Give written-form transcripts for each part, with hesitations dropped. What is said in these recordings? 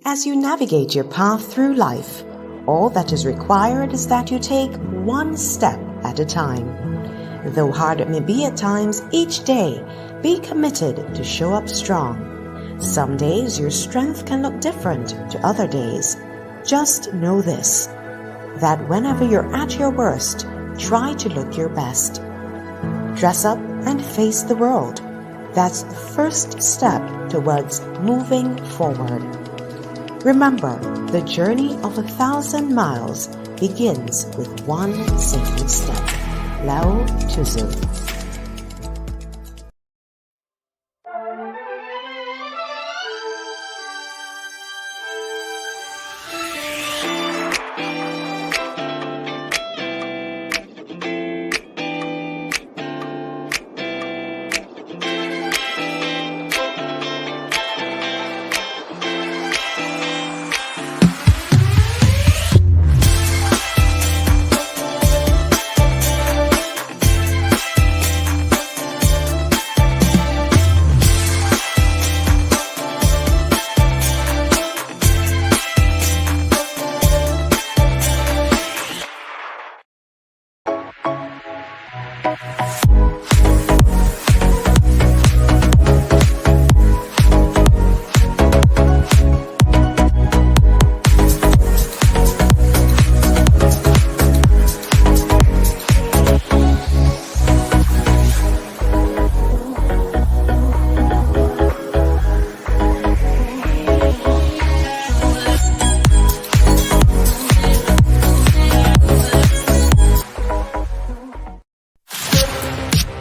As you navigate your path through life, all that is required is that you take one step at a time. Though hard it may be at times, each day, be committed to show up strong. Some days your strength can look different to other days. Just know this, that whenever you're at your worst, try to look your best. Dress up and face the world. That's the first step towards moving forward. Remember, the journey of 1,000 miles begins with one simple step. Lao Tzu.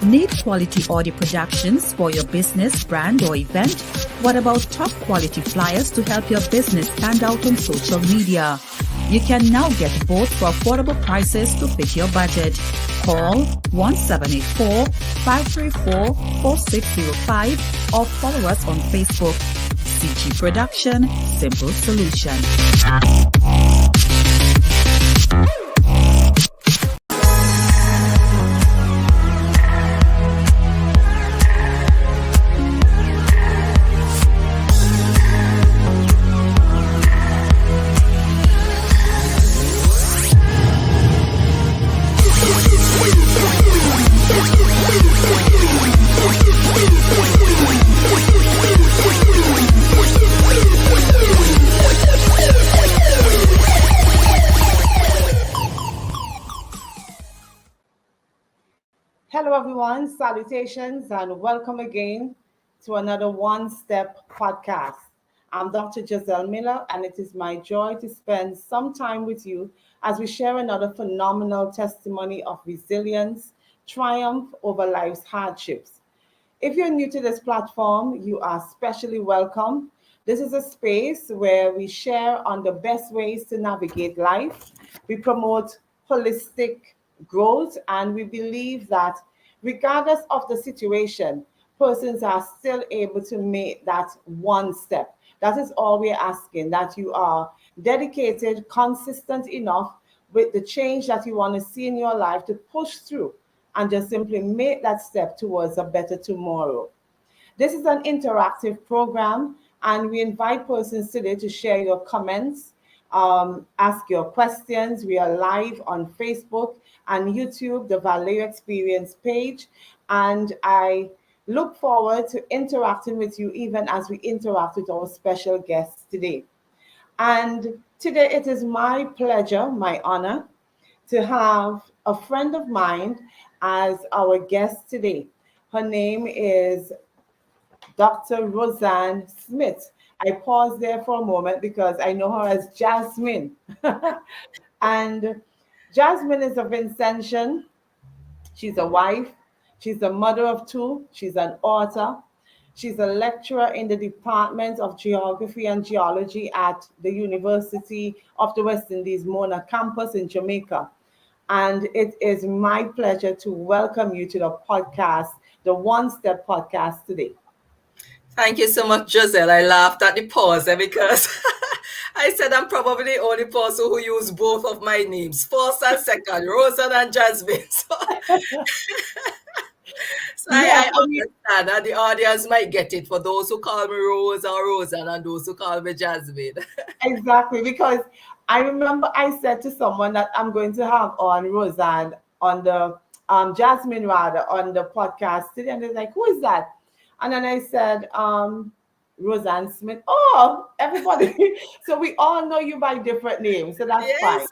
Need quality audio productions for your business, brand, or event? What about top quality flyers to help your business stand out on social media? You can now get both for affordable prices to fit your budget. Call 1784-534-4605 or follow us on Facebook. CG Production, Simple Solution. Hello everyone, salutations and welcome again to another One Step podcast. I'm Dr. Jozelle Miller and it is my joy to spend some time with you as we share another phenomenal testimony of resilience, triumph over life's hardships. If you're new to this platform, you are especially welcome. This is a space where we share on the best ways to navigate life. We promote holistic growth, and we believe that regardless of the situation, persons are still able to make that one step. That is all we're asking, that you are dedicated, consistent enough with the change that you want to see in your life to push through and just simply make that step towards a better tomorrow. This is an interactive program, and we invite persons today to share your comments, ask your questions. We are live on Facebook and YouTube, the Value Experience page. And I look forward to interacting with you even as we interact with our special guests today. And today it is my pleasure, my honor, to have a friend of mine as our guest today. Her name is Dr. Roseanne Smith. I paused there for a moment because I know her as Jasmine. And Jasmine is of Ascension. She's a wife. She's a mother of two. She's an author. She's a lecturer in the Department of Geography and Geology at the University of the West Indies, Mona campus in Jamaica. And it is my pleasure to welcome you to the podcast, the One Step podcast today. Thank you so much, Jozelle. I laughed at the pause there because I said I'm probably the only person who used both of my names, first and second, Roseanne and Jasmine. So So Yes, I understand that the audience might get it for those who call me Rose or Roseanne and those who call me Jasmine. exactly. Because I remember I said to someone that I'm going to have on Roseanne on the Jasmine rather on the podcast today, and they're like, "Who is that?" And then I said, Roseanne Smith. Oh, everybody. So we all know you by different names, so that's fine. Yes,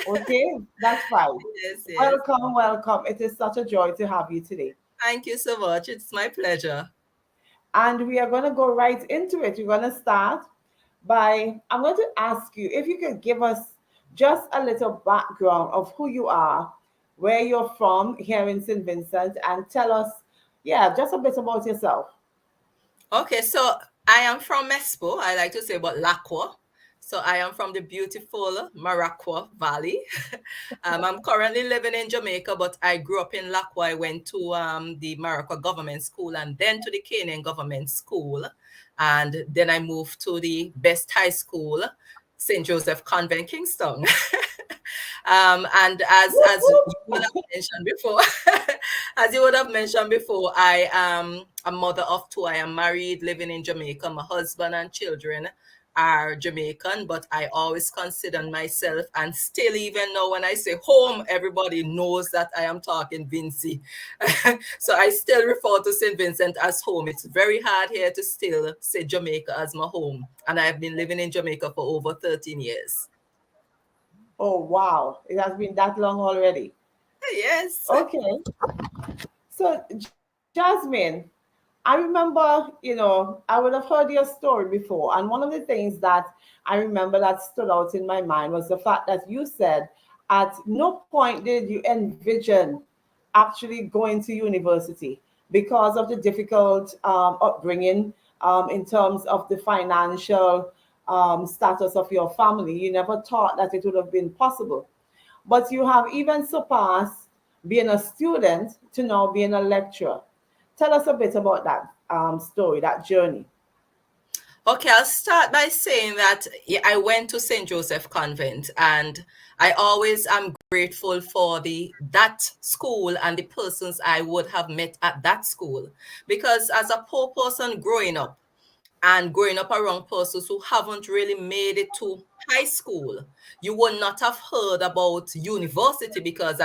Okay, that's fine. yes, yes. Welcome, welcome. It is such a joy to have you today. Thank you so much. It's my pleasure. And we are going to go right into it. We're going to start by, I'm going to ask you if you could give us just a little background of who you are, where you're from here in St. Vincent, and tell us, yeah, just a bit about yourself. Okay, so I am from Mespo. I like to say about Lakwa. So I am from the beautiful Maracua Valley. I'm currently living in Jamaica, but I grew up in Lakwa. I went to the Maracua Government School and then to the Canaan Government School. And then I moved to the best high school, St. Joseph Convent, Kingston. And Whoop, as you would whoop. have mentioned before, as you would have mentioned before, I am a mother of two. I am married, living in Jamaica. My husband and children are Jamaican, but I always consider myself, and still even now when I say home, everybody knows that I am talking Vincy. So I still refer to St. Vincent as home. It's very hard here to still say Jamaica as my home. And I've been living in Jamaica for over 13 years. Oh, wow. It has been that long already. Yes. Okay. So, Jasmine, I remember, I would have heard your story before. And one of the things that I remember that stood out in my mind was the fact that you said at no point did you envision actually going to university because of the difficult upbringing in terms of the financial status of your family. You never thought that it would have been possible. But you have even surpassed being a student to now being a lecturer. Tell us a bit about that story, that journey. Okay, I'll start by saying that yeah, I went to St. Joseph Convent and I always am grateful for the that school and the persons I would have met at that school. Because as a poor person growing up, and growing up around persons who haven't really made it to high school, you would not have heard about university because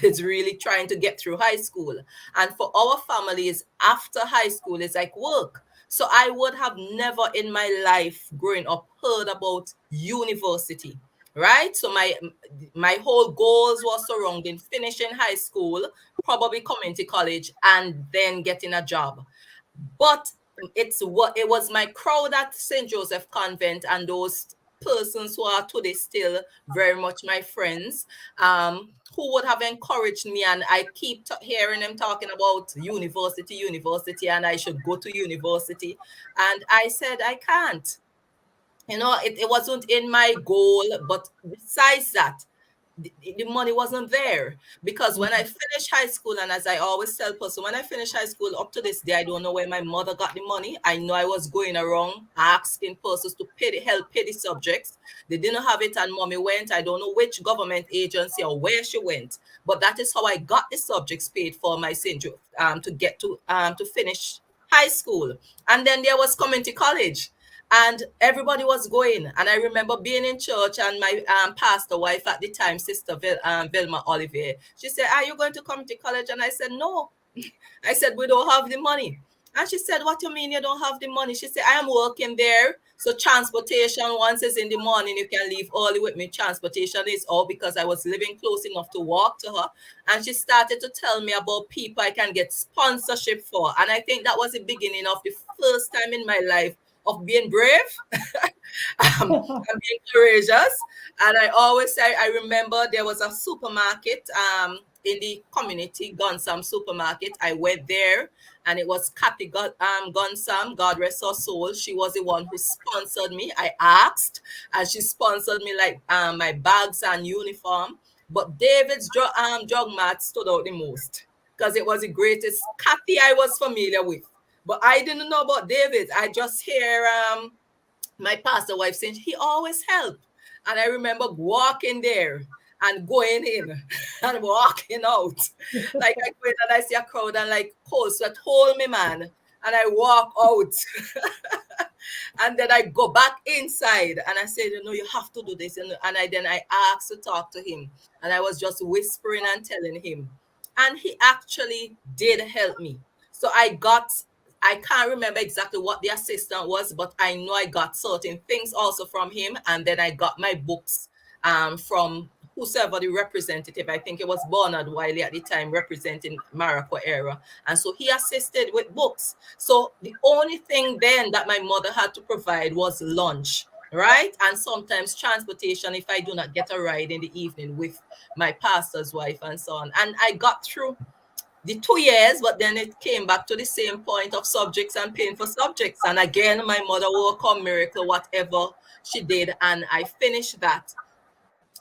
it's really trying to get through high school. And for our families, after high school, it's like work. So I would have never in my life growing up heard about university. Right. So my whole goals was surrounding finishing high school, probably community college, and then getting a job. But it was my crowd at St. Joseph Convent and those persons who are today still very much my friends, who would have encouraged me. And I keep hearing them talking about university, and I should go to university. And I said, I can't. It wasn't in my goal. But besides that, the money wasn't there because when I finished high school, and as I always tell person, when I finished high school up to this day, I don't know where my mother got the money. I know I was going around asking persons to help pay the subjects. They didn't have it, and mommy went. I don't know which government agency or where she went, but that is how I got the subjects paid for my St. To get to finish high school. And then there was community college and everybody was going. And I remember being in church, and my pastor wife at the time, Sister Vilma Olivier, she said, "Are you going to come to college?" And I said, "No." I said, "We don't have the money." And she said, "What you mean you don't have the money?" She said, "I am working there. So transportation, once it's in the morning, you can leave early with me. Transportation is all," because I was living close enough to walk to her. And she started to tell me about people I can get sponsorship for. And I think that was the beginning of the first time in my life of being brave and being courageous. And I always say, I remember there was a supermarket in the community, Gunsam supermarket. I went there, and it was Kathy Gunsam, God rest her soul. She was the one who sponsored me. I asked, and she sponsored me like my bags and uniform. But David's drug mart stood out the most because it was the greatest Kathy I was familiar with. But I didn't know about David. I just hear my pastor wife saying he always helped. And I remember walking there and going in and walking out. Like I go in and I see a crowd and like cold sweat, hold me, man. And I walk out. And then I go back inside and I said, you have to do this. And I asked to talk to him. And I was just whispering and telling him. And he actually did help me. So I can't remember exactly what the assistant was, but I know I got certain things also from him. And then I got my books from whosoever the representative, I think it was Bernard Wiley at the time representing Morocco era. And so he assisted with books. So the only thing then that my mother had to provide was lunch, right? And sometimes transportation if I do not get a ride in the evening with my pastor's wife and so on. And I got through the 2 years, but then it came back to the same point of subjects and paying for subjects. And again, my mother worked on miracle, whatever she did, and I finished that.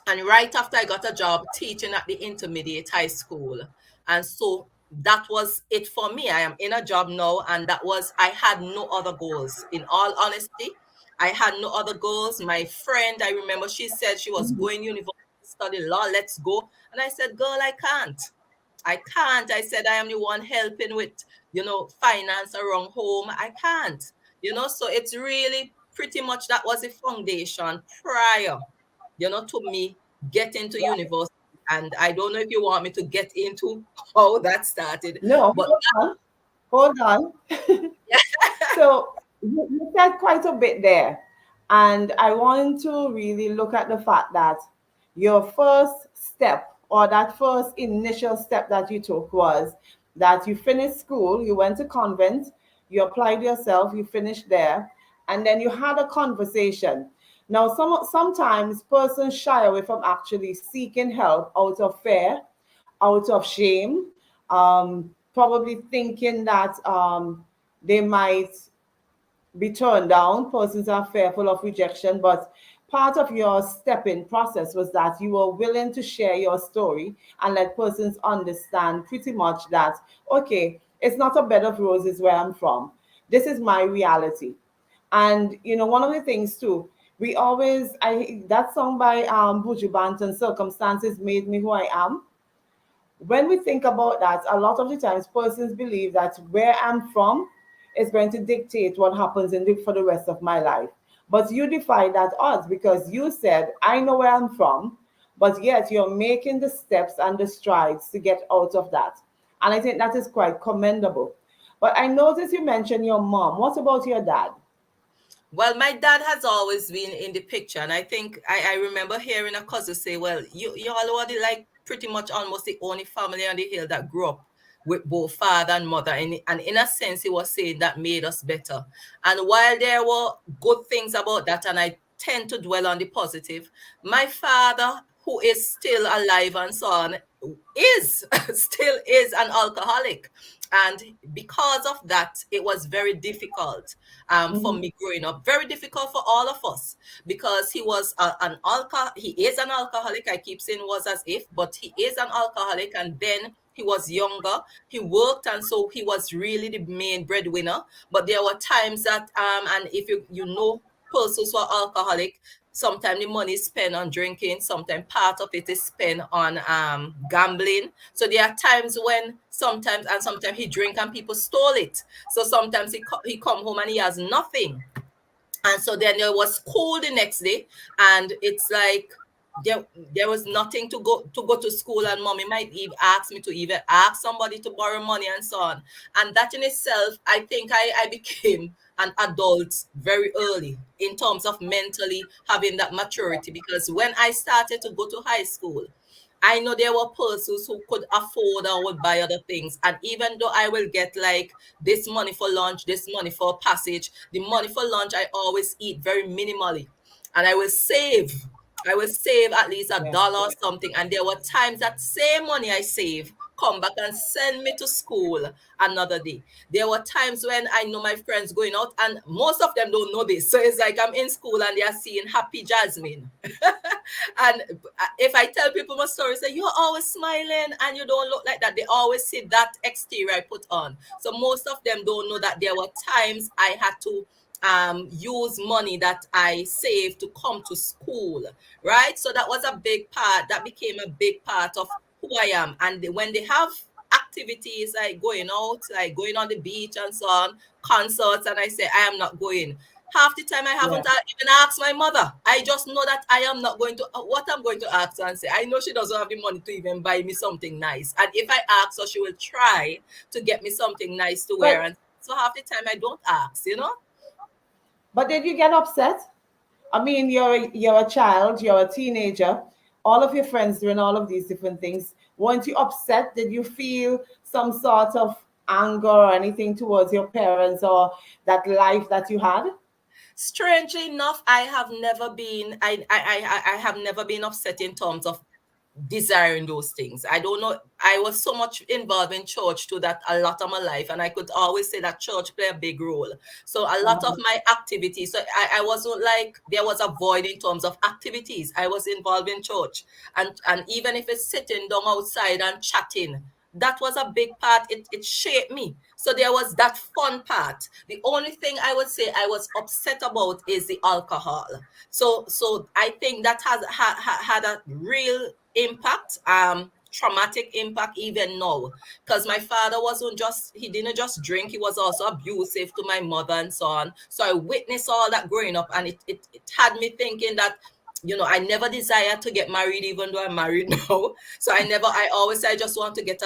And right after I got a job teaching at the intermediate high school. And so that was it for me. I am in a job now, and I had no other goals. In all honesty, I had no other goals. My friend, I remember she said she was going university to study law. Let's go. And I said, girl, I can't. I said, I am the one helping with, finance around home. I can't, so it's really pretty much that was the foundation prior, to me getting to university. And I don't know if you want me to get into how that started. No, But hold on. So you said quite a bit there. And I want to really look at the fact that your first step or that first initial step that you took was that you finished school, you went to convent, you applied yourself, you finished there, and then you had a conversation. Now, sometimes persons shy away from actually seeking help out of fear, out of shame, probably thinking that they might be turned down. Persons are fearful of rejection, but part of your stepping process was that you were willing to share your story and let persons understand pretty much that, okay, it's not a bed of roses where I'm from. This is my reality. And one of the things too, we always that song by Buju Banton, Circumstances Made Me Who I Am. When we think about that, a lot of the times persons believe that where I'm from is going to dictate what happens for the rest of my life. But you defy that odds because you said, I know where I'm from, but yet you're making the steps and the strides to get out of that. And I think that is quite commendable. But I noticed you mentioned your mom. What about your dad? well, my dad has always been in the picture. And I think I remember hearing a cousin say, well, you all are like pretty much almost the only family on the hill that grew up with both father and mother. And in a sense, he was saying that made us better. And while there were good things about that, and I tend to dwell on the positive, my father, who is still alive and so on, is still is an alcoholic. And because of that, it was very difficult for me growing up. Very difficult for all of us because he was he is an alcoholic. I keep saying was as if, but he is an alcoholic. And then he was younger. He worked, and so he was really the main breadwinner. But there were times that, and if you know persons who are alcoholic, sometimes the money is spent on drinking, sometimes part of it is spent on gambling. So there are times when sometimes he drink and people stole it. So sometimes he come home and he has nothing. And so then there was school the next day, and it's like there was nothing to go to school, and mommy might even ask me to even ask somebody to borrow money and so on. And that in itself, I think I became an adult very early in terms of mentally having that maturity, because when I started to go to high school, I know there were persons who could afford or would buy other things. And even though I will get like this money for lunch, this money for passage, the money for lunch, I always eat very minimally. And I will save. I will save at least $1 or something. And there were times that same money I save come back and send me to school another day. There were times when I know my friends going out, and most of them don't know this. So it's like I'm in school and they are seeing happy Jasmine. And if I tell people my story, say, you're always smiling and you don't look like that. They always see that exterior I put on. So most of them don't know that there were times I had to use money that I saved to come to school, right? So that was a big part. That became a big part of who I am. And when they have activities like going out, like going on the beach and so on, concerts, and I say I am not going. Half the time I haven't even asked my mother. I just know that I am not going to, what I'm going to ask her and say. I know she doesn't have the money to even buy me something nice. And if I ask her, she will try to get me something nice to wear. And so half the time I don't ask, you know. But did you get upset? I mean, you're a child, you're a teenager, all of your friends doing all of these different things. Weren't you upset? Did you feel some sort of anger or anything towards your parents or that life that you had? Strangely enough, I have never been I have never been upset in terms of desiring those things. I don't know. I was so much involved in church too that a lot of my life, and I could always say that church play a big role. So a lot of my activities, so I wasn't like there was a void in terms of activities. I was involved in church, and even if it's sitting down outside and chatting, that was a big part. It shaped me. So there was that fun part. The only thing I would say I was upset about is the alcohol. So I think that has had a real impact, traumatic impact even now, because my father he didn't just drink, he was also abusive to my mother and so on. So I witnessed all that growing up, and it had me thinking that, you know, I never desired to get married, even though I'm married now. So I always say I just want to get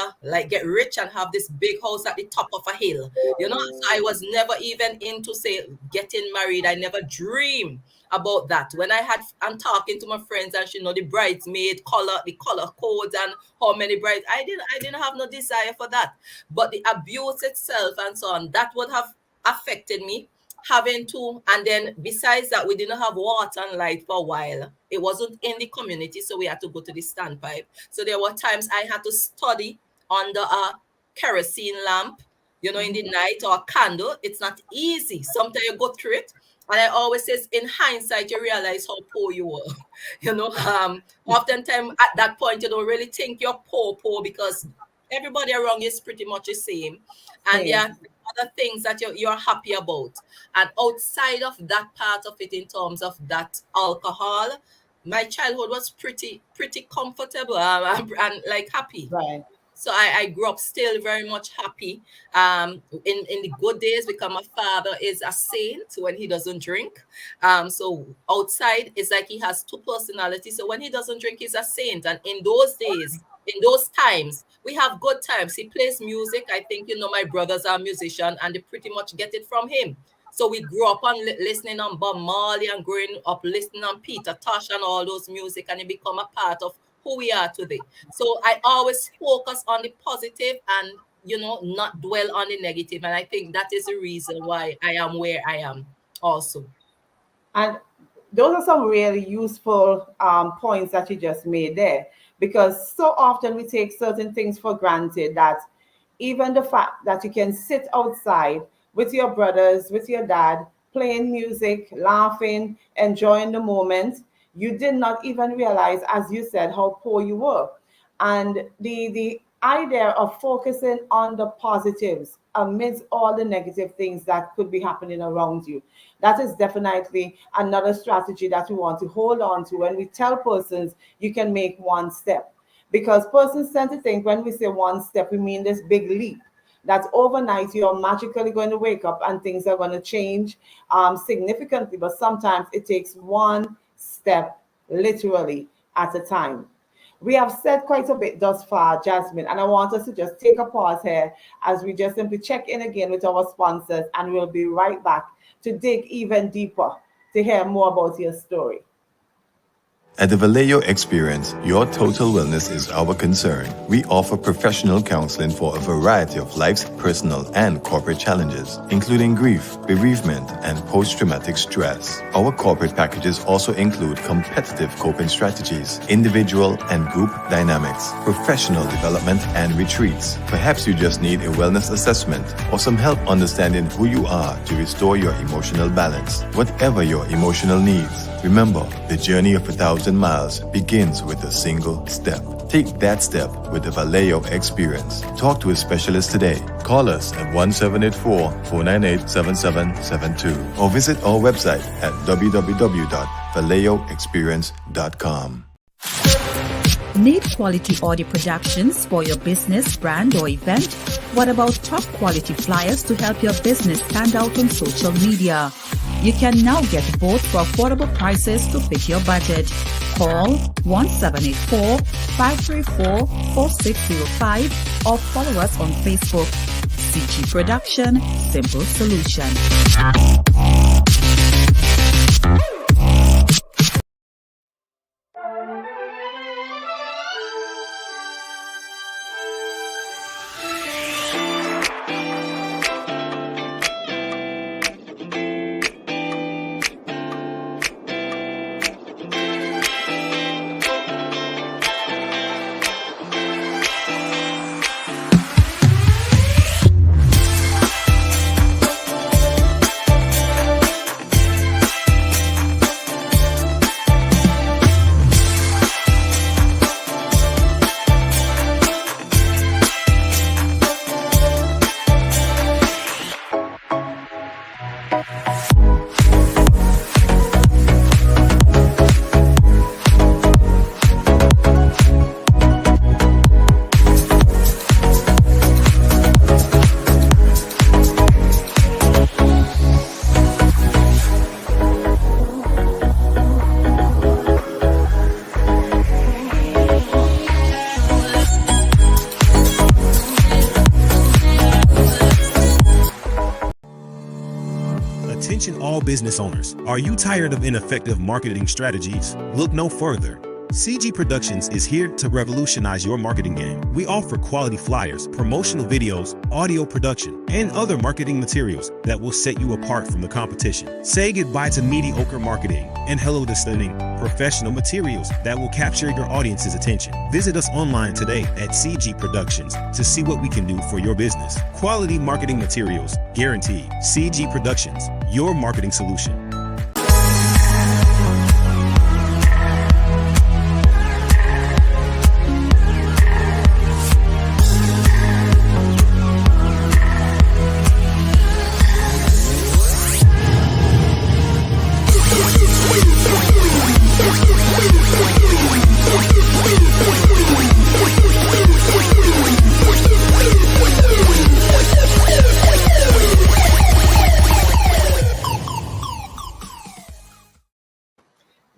rich and have this big house at the top of a hill, you know. So I was never even into say getting married. I never dreamed about that. When I'm talking to my friends and she know the bridesmaid the color codes and how many brides, I didn't have no desire for that. But the abuse itself and so on, that would have affected me. And then besides that, we didn't have water and light for a while. It wasn't in the community, so we had to go to the standpipe. So there were times I had to study under a kerosene lamp, you know, in the night, or a candle. It's not easy. Sometimes you go through it. And I always say, in hindsight, you realize how poor you were. You know, oftentimes at that point, you don't really think you're poor, because everybody around you is pretty much the same. And there are other things that you're happy about. And outside of that part of it, in terms of that alcohol, my childhood was pretty comfortable and like happy. Right. So I grew up still very much happy. In the good days, because my father is a saint when he doesn't drink. So outside, it's like he has two personalities. So when he doesn't drink, he's a saint. And in those days, in those times, we have good times. He plays music. I think, you know, my brothers are musicians, and they pretty much get it from him. So we grew up on listening on Bob Marley and growing up listening on Peter Tosh and all those music, and it become a part of who we are today. So I always focus on the positive and, you know, not dwell on the negative. And I think that is the reason why I am where I am also. And those are some really useful points that you just made there, because so often we take certain things for granted, that even the fact that you can sit outside with your brothers, with your dad, playing music, laughing, enjoying the moment, you did not even realize, as you said, how poor you were. And the idea of focusing on the positives amidst all the negative things that could be happening around you, that is definitely another strategy that we want to hold on to when we tell persons you can make one step. Because persons tend to think when we say one step, we mean this big leap, that overnight you're magically going to wake up and things are going to change significantly. But sometimes it takes one step literally at a time. We have said quite a bit thus far, Jasmine, and I want us to just take a pause here as we just simply check in again with our sponsors, and we'll be right back to dig even deeper to hear more about your story. At the Vallejo Experience, your total wellness is our concern. We offer professional counseling for a variety of life's personal and corporate challenges, including grief, bereavement, and post-traumatic stress. Our corporate packages also include competitive coping strategies, individual and group dynamics, professional development, and retreats. Perhaps you just need a wellness assessment or some help understanding who you are to restore your emotional balance. Whatever your emotional needs, remember, the journey of 1,000 miles begins with a single step. Take that step with the Vallejo experience. Talk to a specialist today. Call us at 1-784-498-7772 or visit our website at www.vallejoexperience.com. Need quality audio productions for your business, brand, or event? What about top quality flyers to help your business stand out on social media? You can now get both for affordable prices to fit your budget. Call 1784-534-4605 or follow us on Facebook. CG Production, Simple Solution. Attention all business owners. Are you tired of ineffective marketing strategies? Look no further. CG Productions is here to revolutionize your marketing game. We offer quality flyers, promotional videos, audio production, and other marketing materials that will set you apart from the competition. Say goodbye to mediocre marketing and hello to stunning, professional materials that will capture your audience's attention. Visit us online today at CG Productions to see what we can do for your business. Quality marketing materials, guaranteed. CG Productions, your marketing solution.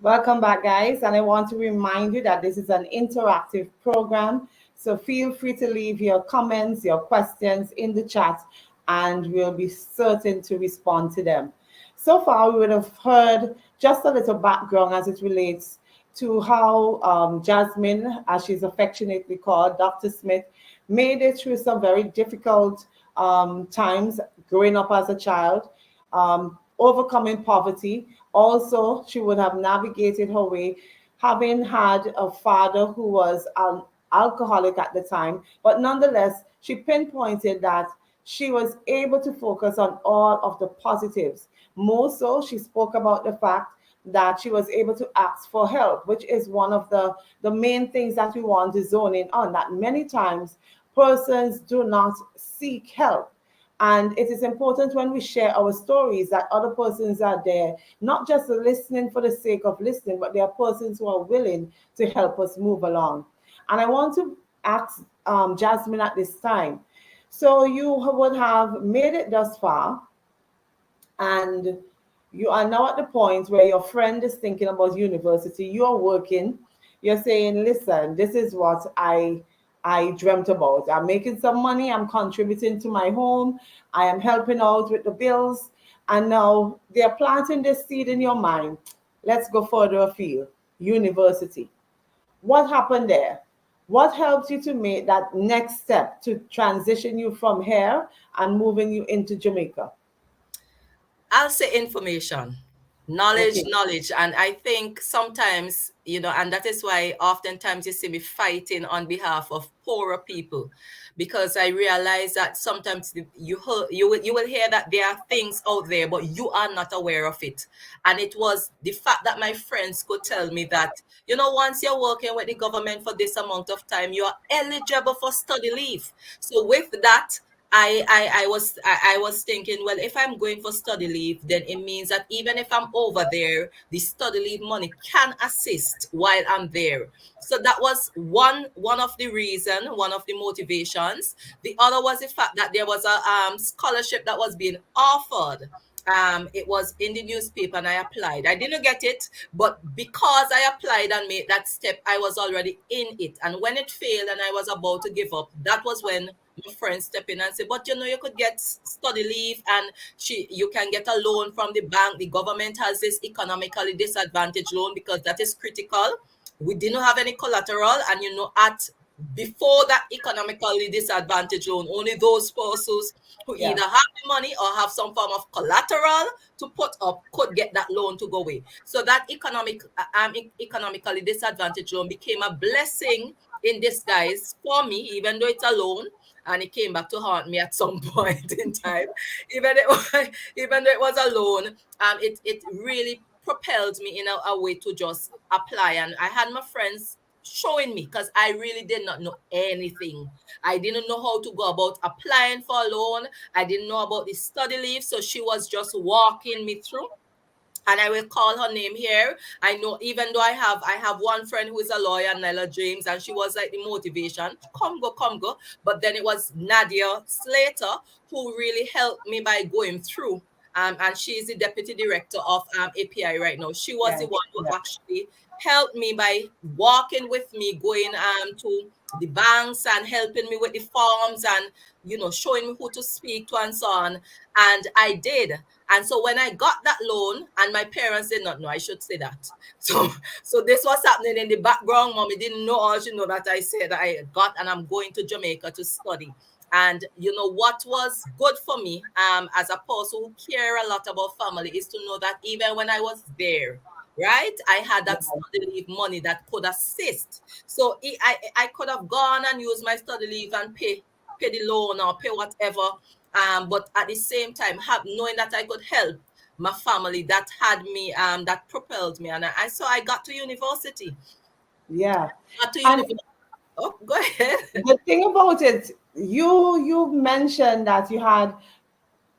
Welcome back, guys, and I want to remind you that this is an interactive program, so feel free to leave your comments, your questions in the chat, and we'll be certain to respond to them. So far, we would have heard just a little background as it relates to how Jasmine, as she's affectionately called, Dr. Smith, made it through some very difficult times growing up as a child, overcoming poverty. Also, she would have navigated her way, having had a father who was an alcoholic at the time, but nonetheless, she pinpointed that she was able to focus on all of the positives. More so, she spoke about the fact that she was able to ask for help, which is one of the main things that we want to zone in on, that many times persons do not seek help. And it is important when we share our stories that other persons are there, not just listening for the sake of listening, but there are persons who are willing to help us move along. And I want to ask Jasmine at this time. So you would have made it thus far, and you are now at the point where your friend is thinking about university, you're working, you're saying, listen, this is what I dreamt about. I'm making some money, I'm contributing to my home, I am helping out with the bills, and now they're planting this seed in your mind. Let's go further afield. University. What happened there? What helped you to make that next step to transition you from here and moving you into Jamaica? I'll say information. Knowledge, Okay. knowledge. And I think sometimes, and that is why oftentimes you see me fighting on behalf of poorer people, because I realize that sometimes you will hear that there are things out there, but you are not aware of it. And it was the fact that my friends could tell me that, once you're working with the government for this amount of time, you are eligible for study leave. So with that, I was thinking, well, if I'm going for study leave, then it means that even if I'm over there, the study leave money can assist while I'm there. So that was one of the reason, one of the motivations. The other was the fact that there was a scholarship that was being offered. It was in the newspaper and I applied. I didn't get it, but because I applied and made that step, I was already in it. And when it failed and I was about to give up, that was when my friend stepped in and said, but you could get study leave and you can get a loan from the bank. The government has this economically disadvantaged loan because that is critical. We didn't have any collateral, and at before that economically disadvantaged loan, only those persons who Yeah. either have the money or have some form of collateral to put up could get that loan to go away. So that economically disadvantaged loan became a blessing in disguise for me, even though it's a loan. And it came back to haunt me at some point in time. Even though it was a loan, it really propelled me in a way to just apply. And I had my friends showing me, because I really did not know anything. I didn't know how to go about applying for a loan. I didn't know about the study leave. So she was just walking me through, and I will call her name here. I know, even though I have one friend who is a lawyer, Nella James, and she was like the motivation, come go, come go. But then it was Nadia Slater who really helped me by going through. And she is the deputy director of API right now. She was the Yeah. one who Yeah. actually helped me by walking with me, going to the banks and helping me with the forms, and showing me who to speak to and so on. And I did. And so when I got that loan, and my parents did not know, I should say that. So this was happening in the background. Mommy didn't know all she know, that I said that I got, and I'm going to Jamaica to study. And what was good for me, as a person who care a lot about family, is to know that even when I was there, right, I had that study leave money that could assist. So I could have gone and used my study leave and pay the loan or pay whatever. But at the same time, knowing that I could help my family, that had me, that propelled me, and so I got to university. Yeah. Got to And university. Oh, go ahead. the thing about it, you mentioned that you had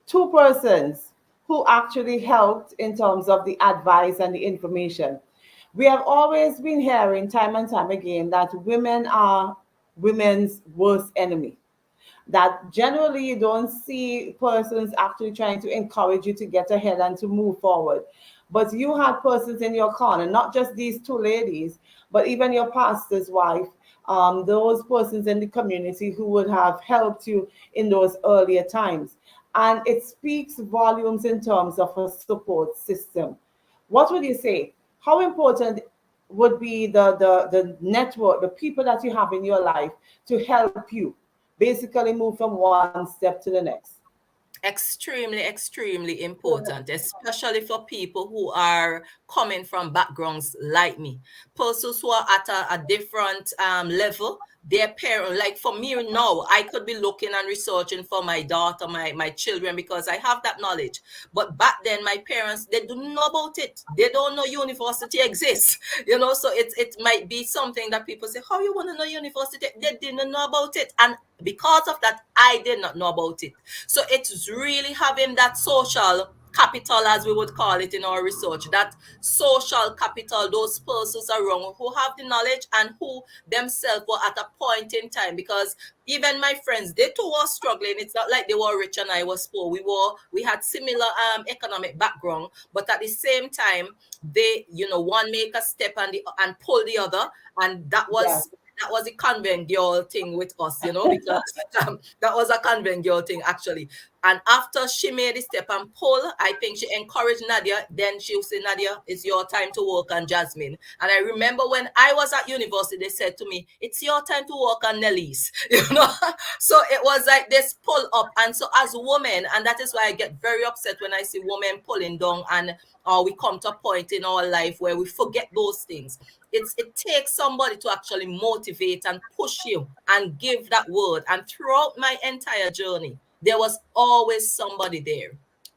two persons who actually helped in terms of the advice and the information. We have always been hearing time and time again that women are women's worst enemy, that generally you don't see persons actually trying to encourage you to get ahead and to move forward. But you had persons in your corner, not just these two ladies, but even your pastor's wife, those persons in the community who would have helped you in those earlier times. And it speaks volumes in terms of a support system. What would you say? How important would be the network, the people that you have in your life to help you basically move from one step to the next? Extremely, extremely important, especially for people who are coming from backgrounds like me, persons who are at a different level. Their parent, like for me now, I could be looking and researching for my daughter, my children, because I have that knowledge. But back then, my parents, they don't know about it. They don't know university exists. So it might be something that people say, how you want to know university? They didn't know about it. And because of that, I did not know about it. So it's really having that social capital, as we would call it in our research, that social capital, those persons around who have the knowledge and who themselves were at a point in time. Because even my friends, they too were struggling. It's not like they were rich and I was poor. We had similar economic background, but at the same time, they, one make a step and pull the other. And Yeah. that was a convent girl thing with us, because that was a convent girl thing actually. And after she made the step and pull, I think she encouraged Nadia. Then she'll say, Nadia, it's your time to work on Jasmine. And I remember when I was at university, they said to me, it's your time to work on Nelly's. So it was like this pull up. And so as women, and that is why I get very upset when I see women pulling down, and we come to a point in our life where we forget those things. It takes somebody to actually motivate and push you and give that word. And throughout my entire journey, there was always somebody there.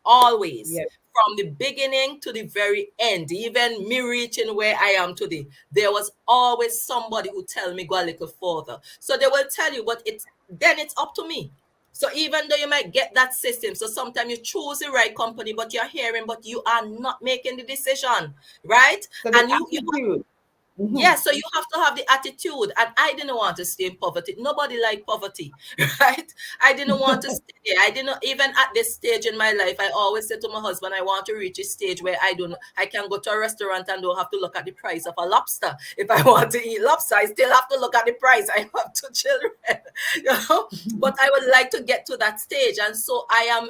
Always. Yes. From the beginning to the very end, even me reaching where I am today, there was always somebody who tell me go a little further. So they will tell you, but it's up to me. So even though you might get that system, so sometimes you choose the right company, but you're hearing, but you are not making the decision, right? So the And you attitude. yeah, so you have to have the attitude. And I didn't want to stay in poverty. Nobody liked poverty, right? I didn't want to stay there. I didn't, even at this stage in my life, I always said to my husband, I want to reach a stage where I can go to a restaurant and don't have to look at the price of a lobster. If I want to eat lobster, I still have to look at the price. I have two children, but I would like to get to that stage. And so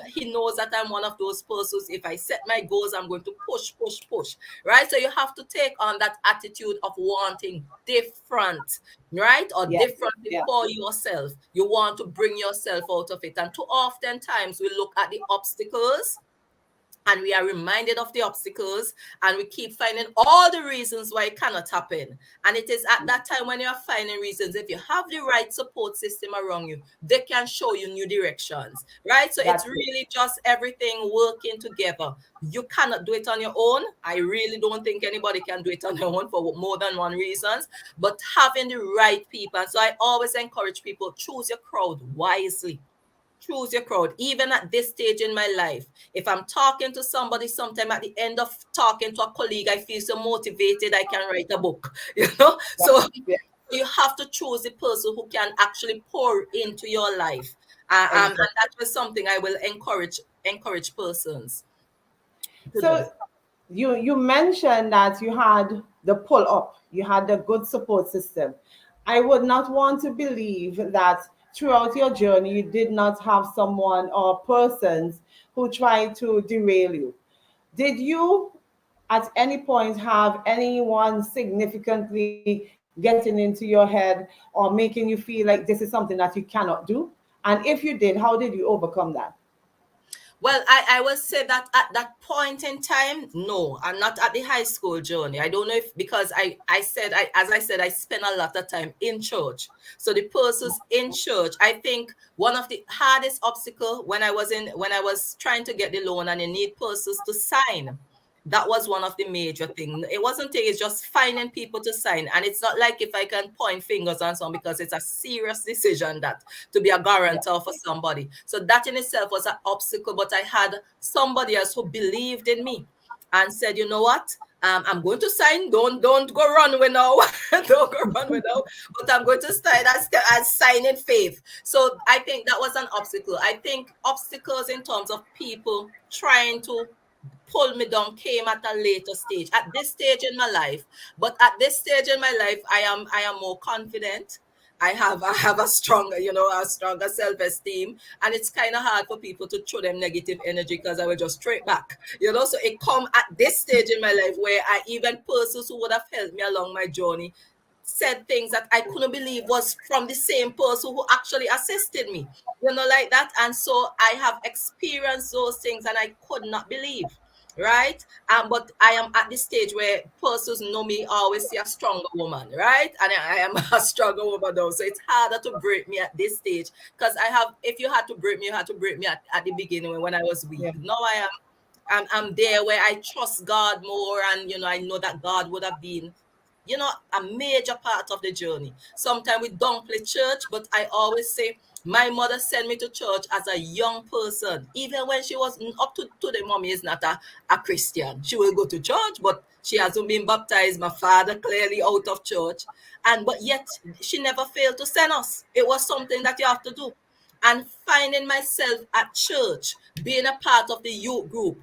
he knows that I'm one of those persons. If I set my goals, I'm going to push, push, push, right? So you have to take on that attitude of wanting different, right? Or Yes. differently for yourself. You want to bring yourself out of it. And too often times we look at the obstacles and we are reminded of the obstacles and we keep finding all the reasons why it cannot happen. And it is at that time when you're finding reasons, if you have the right support system around you, they can show you new directions, right? So it's really just everything working together. You cannot do it on your own. I really don't think anybody can do it on their own for more than one reasons, but having the right people. And so I always encourage people, choose your crowd wisely. Choose your crowd. Even at this stage in my life, if I'm talking to somebody, sometime at the end of talking to a colleague, I feel so motivated I can write a book. So you have to choose the person who can actually pour into your life. And that was something I will encourage persons to do. So you mentioned that you had the pull up, you had the good support system. I would not want to believe that throughout your journey you did not have someone or persons who tried to derail you. Did you at any point have anyone significantly getting into your head or making you feel like this is something that you cannot do? And if you did, how did you overcome that? Well, I will say that at that point in time, no, I'm not at the high school journey. I don't know if because as I said, I spent a lot of time in church. So the persons in church, I think one of the hardest obstacle when I was trying to get the loan and you need persons to sign. That was one of the major things. It wasn't it's just finding people to sign. And it's not like if I can point fingers on some because it's a serious decision that to be a guarantor for somebody. So that in itself was an obstacle, but I had somebody else who believed in me and said, you know what? I'm going to sign. Don't go run with now. Don't go run with now. But I'm going to start as sign in faith. So I think that was an obstacle. I think obstacles in terms of people trying to pull me down came at a later stage. At this stage in my life, but at this stage in my life, I am more confident. I have a stronger self-esteem, and it's kind of hard for people to throw them negative energy because I will just straight back. So it come at this stage in my life where I even persons who would have helped me along my journey said things that I couldn't believe was from the same person who actually assisted me, like that. And so I have experienced those things and I could not believe, right? But I am at this stage where persons know me always see a stronger woman, right? And I am a stronger woman though, so it's harder to break me at this stage because if you had to break me, you had to break me at the beginning when I was weak. Now I'm there where I trust God more, and I know that God would have been a major part of the journey. Sometimes we downplay church, but I always say my mother sent me to church as a young person. Even when she was up to the mommy is not a Christian. She will go to church, but she hasn't been baptized. My father clearly out of church. But yet she never failed to send us. It was something that you have to do. And finding myself at church, being a part of the youth group,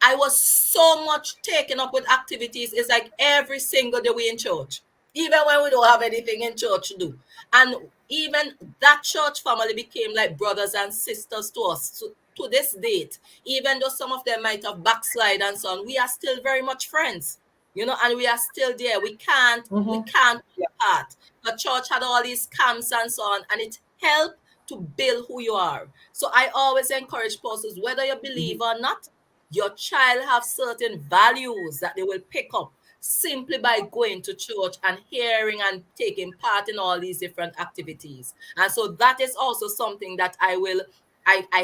I was so much taken up with activities. It's like every single day we in church, even when we don't have anything in church to do. And even that church family became like brothers and sisters to us. So to this date, even though some of them might have backslide and so on, we are still very much friends, and we are still there. We can't Yeah. part. The church had all these camps and so on, and it helped to build who you are. So I always encourage pastors, whether you believe or not, your child have certain values that they will pick up simply by going to church and hearing and taking part in all these different activities. And so that is also something that I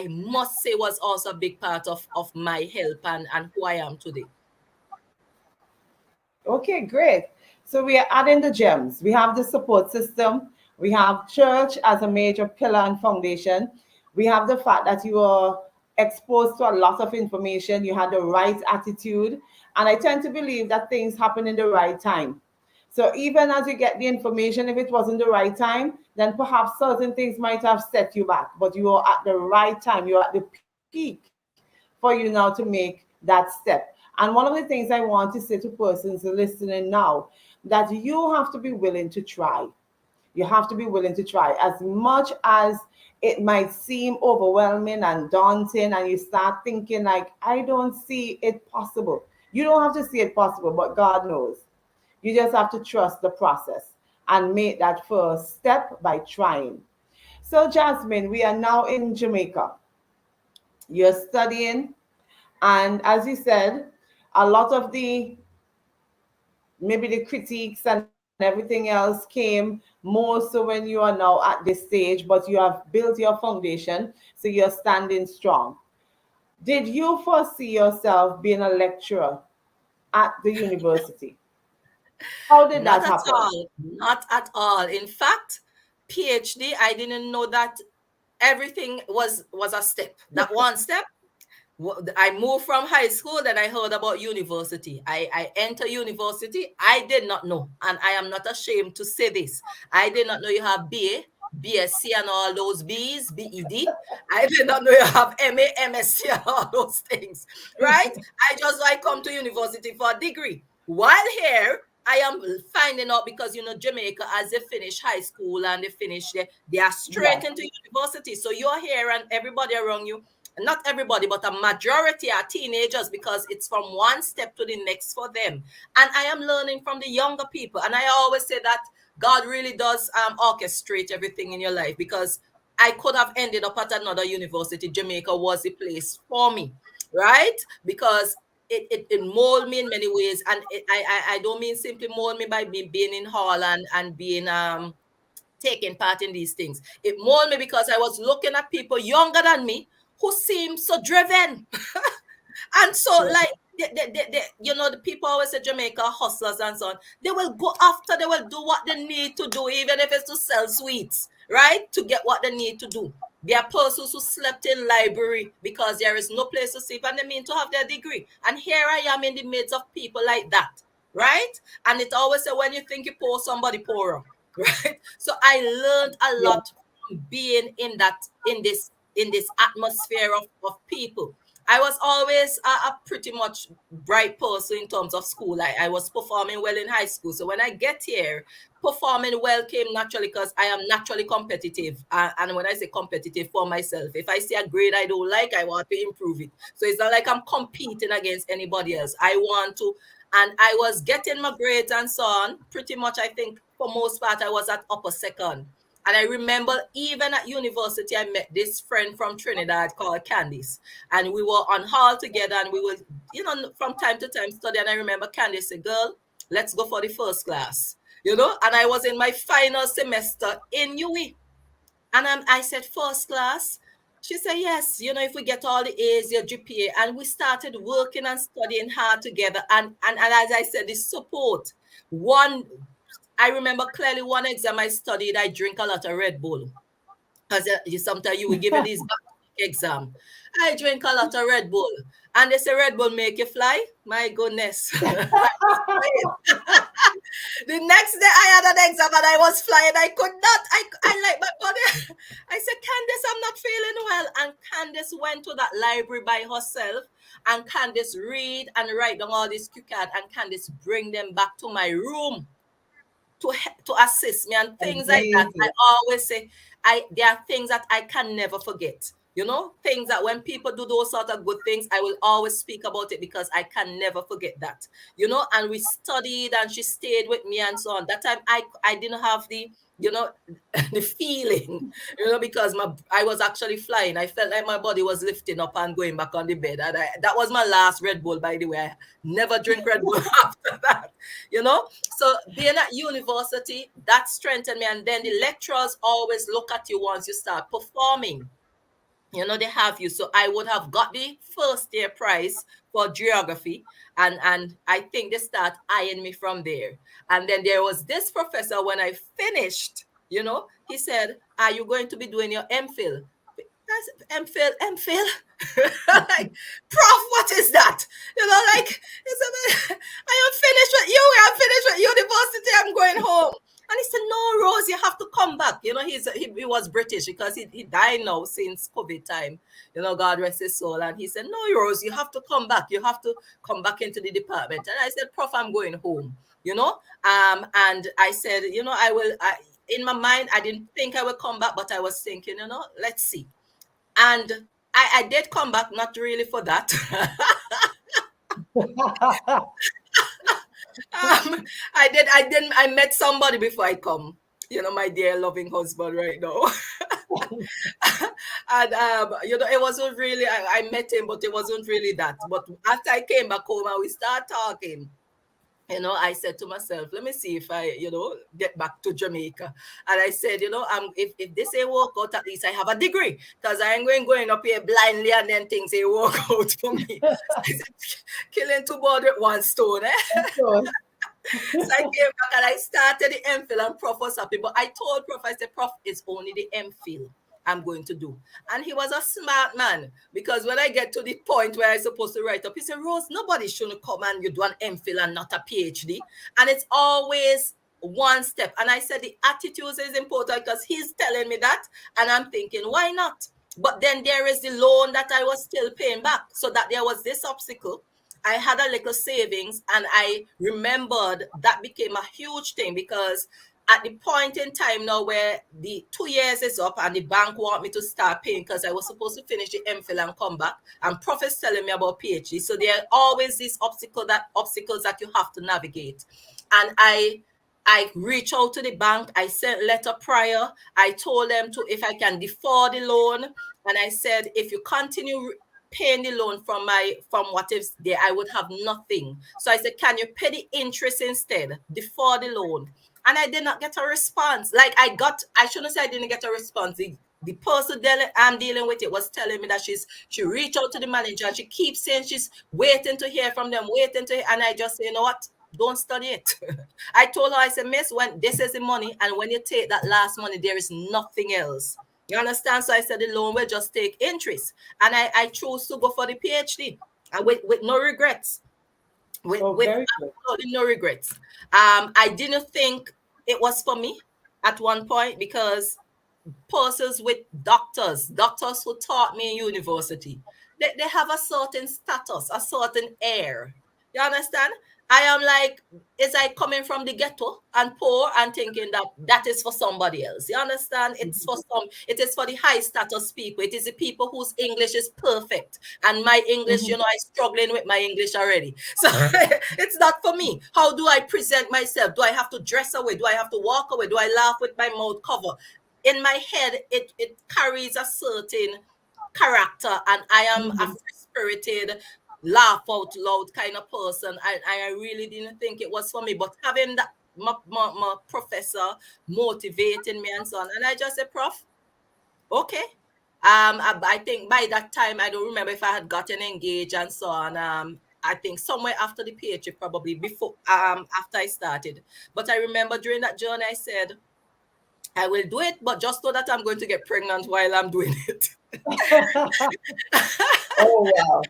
must say was also a big part of my help and who I am today. Okay, great. So we are adding the gems. We have the support system. We have church as a major pillar and foundation. We have the fact that you are exposed to a lot of information. You had the right attitude. And I tend to believe that things happen in the right time. So even as you get the information, if it wasn't the right time, then perhaps certain things might have set you back. But you are at the right time. You're at the peak for you now to make that step. And one of the things I want to say to persons listening now, that you have to be willing to try. You have to be willing to try. As much as it might seem overwhelming and daunting, and you start thinking, like, I don't see it possible. You don't have to see it possible, but God knows. You just have to trust the process and make that first step by trying. So, Jasmine, we are now in Jamaica. You're studying, and as you said, a lot of the maybe the critiques and everything else came more so when you are now at this stage, but you have built your foundation, so you're standing strong. Did you foresee yourself being a lecturer at the university? How did Not that at happen? all. Not at all. In fact, PhD, I didn't know that everything was a step. That one step, I moved from high school, then I heard about university. I enter university. I did not know, and I am not ashamed to say this. I did not know you have BA, BSc, and all those B's, BEd. I did not know you have MA, MSc, and all those things, right? I come to university for a degree. While here, I am finding out because Jamaica, as they finish high school and they finish they are straight Yes. into university. So you're here and everybody around you, not everybody, but a majority are teenagers because it's from one step to the next for them. And I am learning from the younger people. And I always say that God really does orchestrate everything in your life, because I could have ended up at another university. Jamaica was the place for me, right? Because it molded me in many ways. And I don't mean simply mold me by me being in hall and being taking part in these things. It molded me because I was looking at people younger than me who seemed so driven. And so, True. like, the people always say Jamaica hustlers and so on. They will go after, they will do what they need to do, even if it's to sell sweets, right? To get what they need to do. There are persons who slept in library because there is no place to sleep and they mean to have their degree. And here I am in the midst of people like that, right? And it always say when you think you poor, somebody poorer, right? So I learned a Yeah. lot from being in this atmosphere of people. I was always a pretty much bright person in terms of school. I was performing well in high school. So when I get here, performing well came naturally because I am naturally competitive. And when I say competitive for myself, if I see a grade I don't like, I want to improve it. So it's not like I'm competing against anybody else. I want to, and I was getting my grades and so on. Pretty much, I think for most part, I was at upper second. And I remember even at university, I met this friend from Trinidad called Candice. And we were on hall together and we were, from time to time study. And I remember Candice said, girl, let's go for the first class. And I was in my final semester in UE. And I said, first class? She said, yes, if we get all the A's, your GPA. And we started working and studying hard together. And as I said, the support. One I remember clearly one exam I studied, I drink a lot of Red Bull. Because sometimes you will give you this exam. I drink a lot of Red Bull. And they say Red Bull make you fly. My goodness. I was flying. The next day I had an exam and I was flying. I could not. I like my body. I said, Candace, I'm not feeling well. And Candace went to that library by herself. And Candace read and write down all these cue cards. And Candace bring them back to my room to assist me and things like that. I Amazing. always say there are things that I can never forget. You know, things that when people do those sort of good things, I will always speak about it because I can never forget that. You know, and we studied and she stayed with me and so on. That time I didn't have the, you know, the feeling, you know, because I was actually flying. I felt like my body was lifting up and going back on the bed. And that was my last Red Bull, by the way. I never drink Red Bull after that, you know. So being at university, that strengthened me. And then the lecturers always look at you once you start performing. You know, they have you. So I would have got the first year prize for geography. And I think they start eyeing me from there. And then there was this professor when I finished, you know, he said, "Are you going to be doing your MPhil?" I said, MPhil. Like, Prof, what is that? You know, like, he said, I am finished with you. I'm finished with university. I'm going home. And he said, "No, Rose, you have to come back." You know, he was British because he died now since COVID time. You know, God rest his soul. And he said, "No, Rose, you have to come back. You have to come back into the department." And I said, "Prof, I'm going home." You know, and I said, you know, in my mind, I didn't think I would come back, but I was thinking, you know, let's see. And I did come back, not really for that. I met somebody before I come. You know, my dear loving husband right now. And you know, it wasn't really I met him, but it wasn't really that. But after I came back home and we start talking, you know, I said to myself, let me see if I, you know, get back to Jamaica. And I said, you know, if this ain't work out, at least I have a degree. Because I ain't going up here blindly and then things ain't work out for me. So I said, killing two birds with one stone, eh? So I came back and I started the MPhil, and Prof was happy. But I told Prof, I said, "Prof, it's only the MPhil I'm going to do." And he was a smart man, because when I get to the point where I'm supposed to write up, he said, "Rose, nobody shouldn't come and you do an MPhil and not a PhD. And it's always one step." And I said, the attitude is important, because he's telling me that. And I'm thinking, why not? But then there is the loan that I was still paying back. So that there was this obstacle. I had a little savings, and I remembered that became a huge thing, because at the point in time now where the 2 years is up and the bank want me to start paying, because I was supposed to finish the MPhil and come back, and Prof is telling me about PhD. So there are always these obstacles that you have to navigate. And I reached out to the bank. I sent letter prior. I told them to, if I can defer the loan. And I said, if you continue paying the loan from what is there, I would have nothing. So I said, can you pay the interest instead, defer the loan? And I did not get a response. Like, I shouldn't say I didn't get a response. The person I'm dealing with it was telling me that she reached out to the manager, and she keeps saying she's waiting to hear from them, and I just say, you know what? Don't study it. I told her, I said, "Miss, when this is the money, and when you take that last money, there is nothing else." You understand? So I said the loan will just take interest. And I chose to go for the PhD, and with no regrets. With absolutely no regrets. I didn't think it was for me at one point, because persons with doctors who taught me in university, they have a certain status, a certain air. You understand? I am like, is I coming from the ghetto and poor and thinking that is for somebody else. You understand? It is for the high status people. It is the people whose English is perfect. And my English, you know, I'm struggling with my English already. So it's not for me. How do I present myself? Do I have to dress away? Do I have to walk away? Do I laugh with my mouth covered? In my head, it carries a certain character, and I am a free-spirited, laugh out loud kind of person. I really didn't think it was for me, but having that my professor motivating me and so on, and I just said, "Prof, okay." I think by that time, I don't remember if I had gotten engaged and so on. I think somewhere after the PhD, probably before after I started. But I remember during that journey, I said, I will do it, but just so that I'm going to get pregnant while I'm doing it. Oh, wow.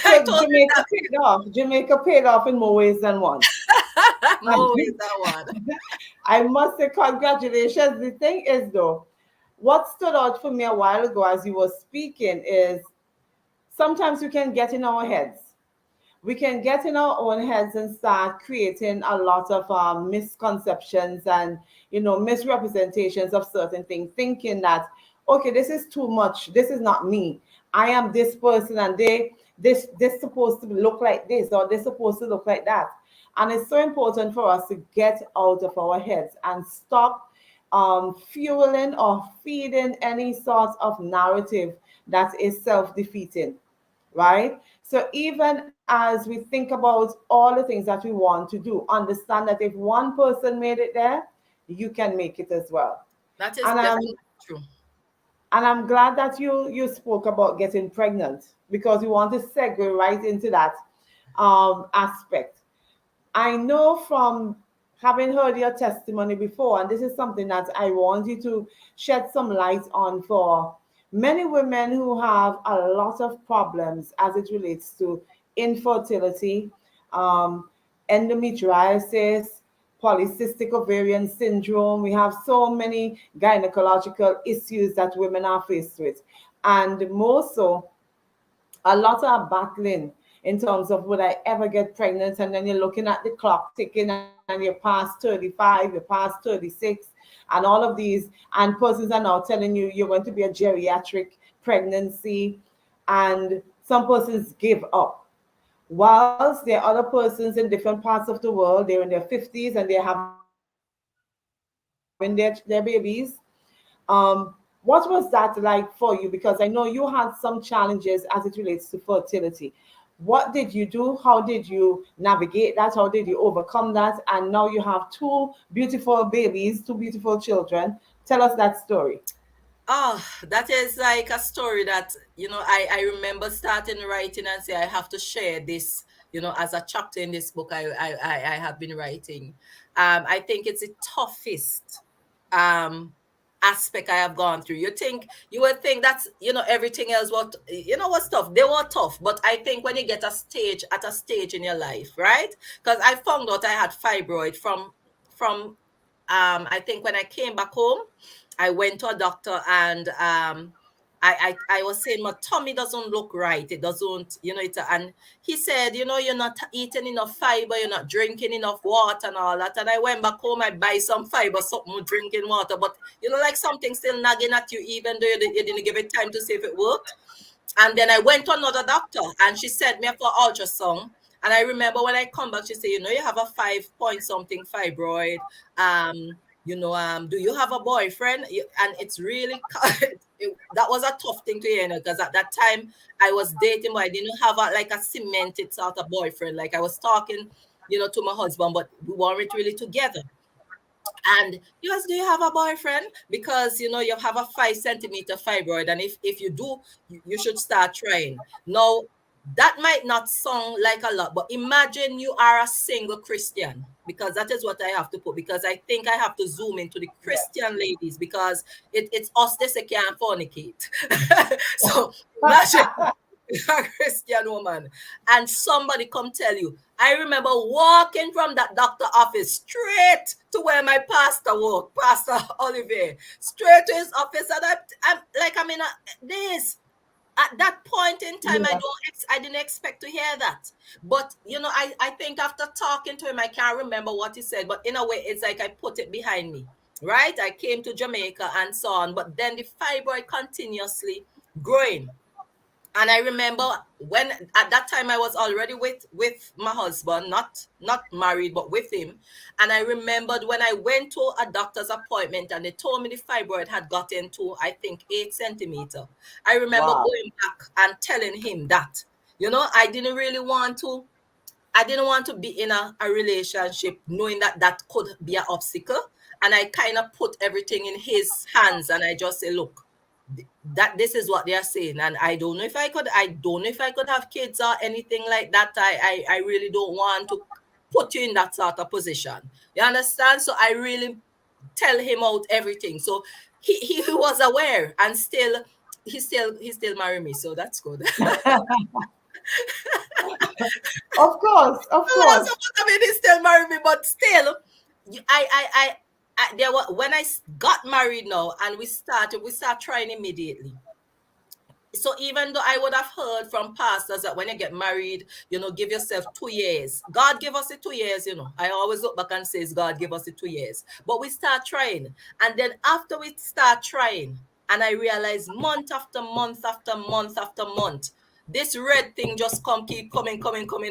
So Jamaica paid off. Jamaica paid off in more ways than one. More ways than one. I must say congratulations. The thing is, though, what stood out for me a while ago as you were speaking is sometimes we can get in our heads. We can get in our own heads and start creating a lot of misconceptions and misrepresentations of certain things, thinking that, okay, this is too much. This is not me. I am this person, and this supposed to look like this, or this supposed to look like that. And it's so important for us to get out of our heads and stop fueling or feeding any sort of narrative that is self-defeating, right? So even as we think about all the things that we want to do, understand that if one person made it there, you can make it as well. That is And definitely true. I'm glad that you spoke about getting pregnant, because we want to segue right into that aspect. I know from having heard your testimony before, and this is something that I want you to shed some light on for many women who have a lot of problems as it relates to infertility, um, endometriosis, polycystic ovarian syndrome. We have so many gynecological issues that women are faced with. And more so, a lot are battling in terms of would I ever get pregnant? And then you're looking at the clock ticking, and you're past 35, you're past 36, and all of these. And persons are now telling you you're going to be a geriatric pregnancy. And some persons give up. Whilst there are other persons in different parts of the world, they're in their 50s and they're having their babies. What was that like for you? Because I know you had some challenges as it relates to fertility. What did you do? How did you navigate that? How did you overcome that? And now you have two beautiful babies, two beautiful children. Tell us that story. Oh, that is like a story that, I remember starting writing and say I have to share this, as a chapter in this book I have been writing. I think it's the toughest um aspect I have gone through. You would think that's, everything else what was tough. They were tough, but I think when you get at a stage in your life, right? Because I found out I had fibroid from I think when I came back home, I went to a doctor, and I was saying my tummy doesn't look right. It doesn't, and he said, you're not eating enough fiber, you're not drinking enough water and all that. And I went back home, I buy some fiber, something drinking water, but like something still nagging at you, even though you didn't give it time to see if it worked. And then I went to another doctor, and she sent me for ultrasound. And I remember when I come back, she said, you have a 5 point something fibroid. Do you have a boyfriend? And it's really, that was a tough thing to hear, because at that time I was dating, but I didn't have like a cemented sort of boyfriend. Like I was talking, to my husband, but we weren't really together. And you ask, do you have a boyfriend? Because you have a 5 centimeter fibroid, and if you do, you should start trying. Now, that might not sound like a lot, but imagine you are a single Christian, because that is what I have to put. Because I think I have to zoom into the Christian ladies, because it's us that say can't fornicate. So imagine a Christian woman, and somebody come tell you. I remember walking from that doctor office straight to where my pastor worked, Pastor Olivier, straight to his office, and I'm in this. At that point in time, Yeah. I didn't expect to hear that. But I think after talking to him, I can't remember what he said, but in a way, it's like I put it behind me. Right? I came to Jamaica and so on, but then the fibroid continuously growing. And I remember when at that time I was already with my husband, not married, but with him. And I remembered when I went to a doctor's appointment, and they told me the fibroid had gotten to, I think, 8 centimeter. I remember Wow. going back and telling him that, I didn't want to be in a relationship knowing that could be an obstacle. And I kind of put everything in his hands, and I just say, look, that this is what they are saying, and I don't know if I could have kids or anything like that. I really don't want to put you in that sort of position, you understand? So I really tell him out everything. So he was aware, and still he still married me, so that's good. Of course, of course. I mean, he still married me, but still, there were, when got married now, and we start trying immediately. So even though I would have heard from pastors that when you get married, give yourself 2 years. God gave us the 2 years. I always look back and says God gave us the 2 years. But we start trying, and then after we start trying, And I realized month after month after month after month, this red thing just keep coming,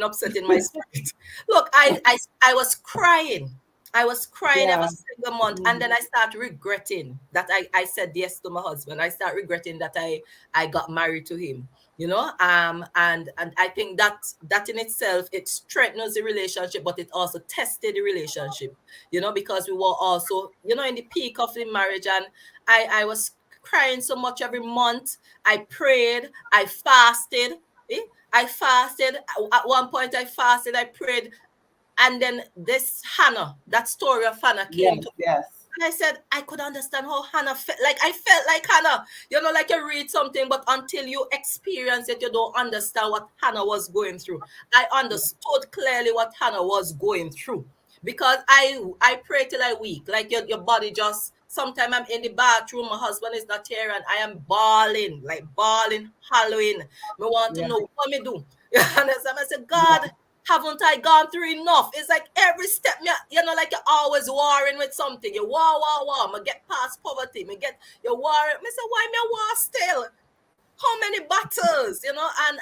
upsetting my spirit. Look, I was crying. I was crying every Yeah. single month. And then Mhm. I start regretting that I said yes to my husband. I start regretting that I got married to him. And I think that in itself, it strengthens the relationship, but it also tested the relationship, because we were also, in the peak of the marriage. And I was crying so much every month. I prayed, I fasted. eh, I fasted. At one point I fasted, I prayed, and then this Hannah, that story of Hannah came Yes, to, yes. and I said, I could understand how Hannah felt. Like, I felt like Hannah, like you read something, but until you experience it, you don't understand what Hannah was going through. I understood clearly what Hannah was going through, because I pray till I weak. Like, your body just, sometimes I'm in the bathroom, my husband is not here, and I am bawling, like bawling, hollowing. Me want to Yeah. know what me do. You understand? I said, Yeah. God, haven't I gone through enough? It's like every step, like you're always warring with something. You war. Me get past poverty. Me get, you warring. Me say, why me war still? How many battles?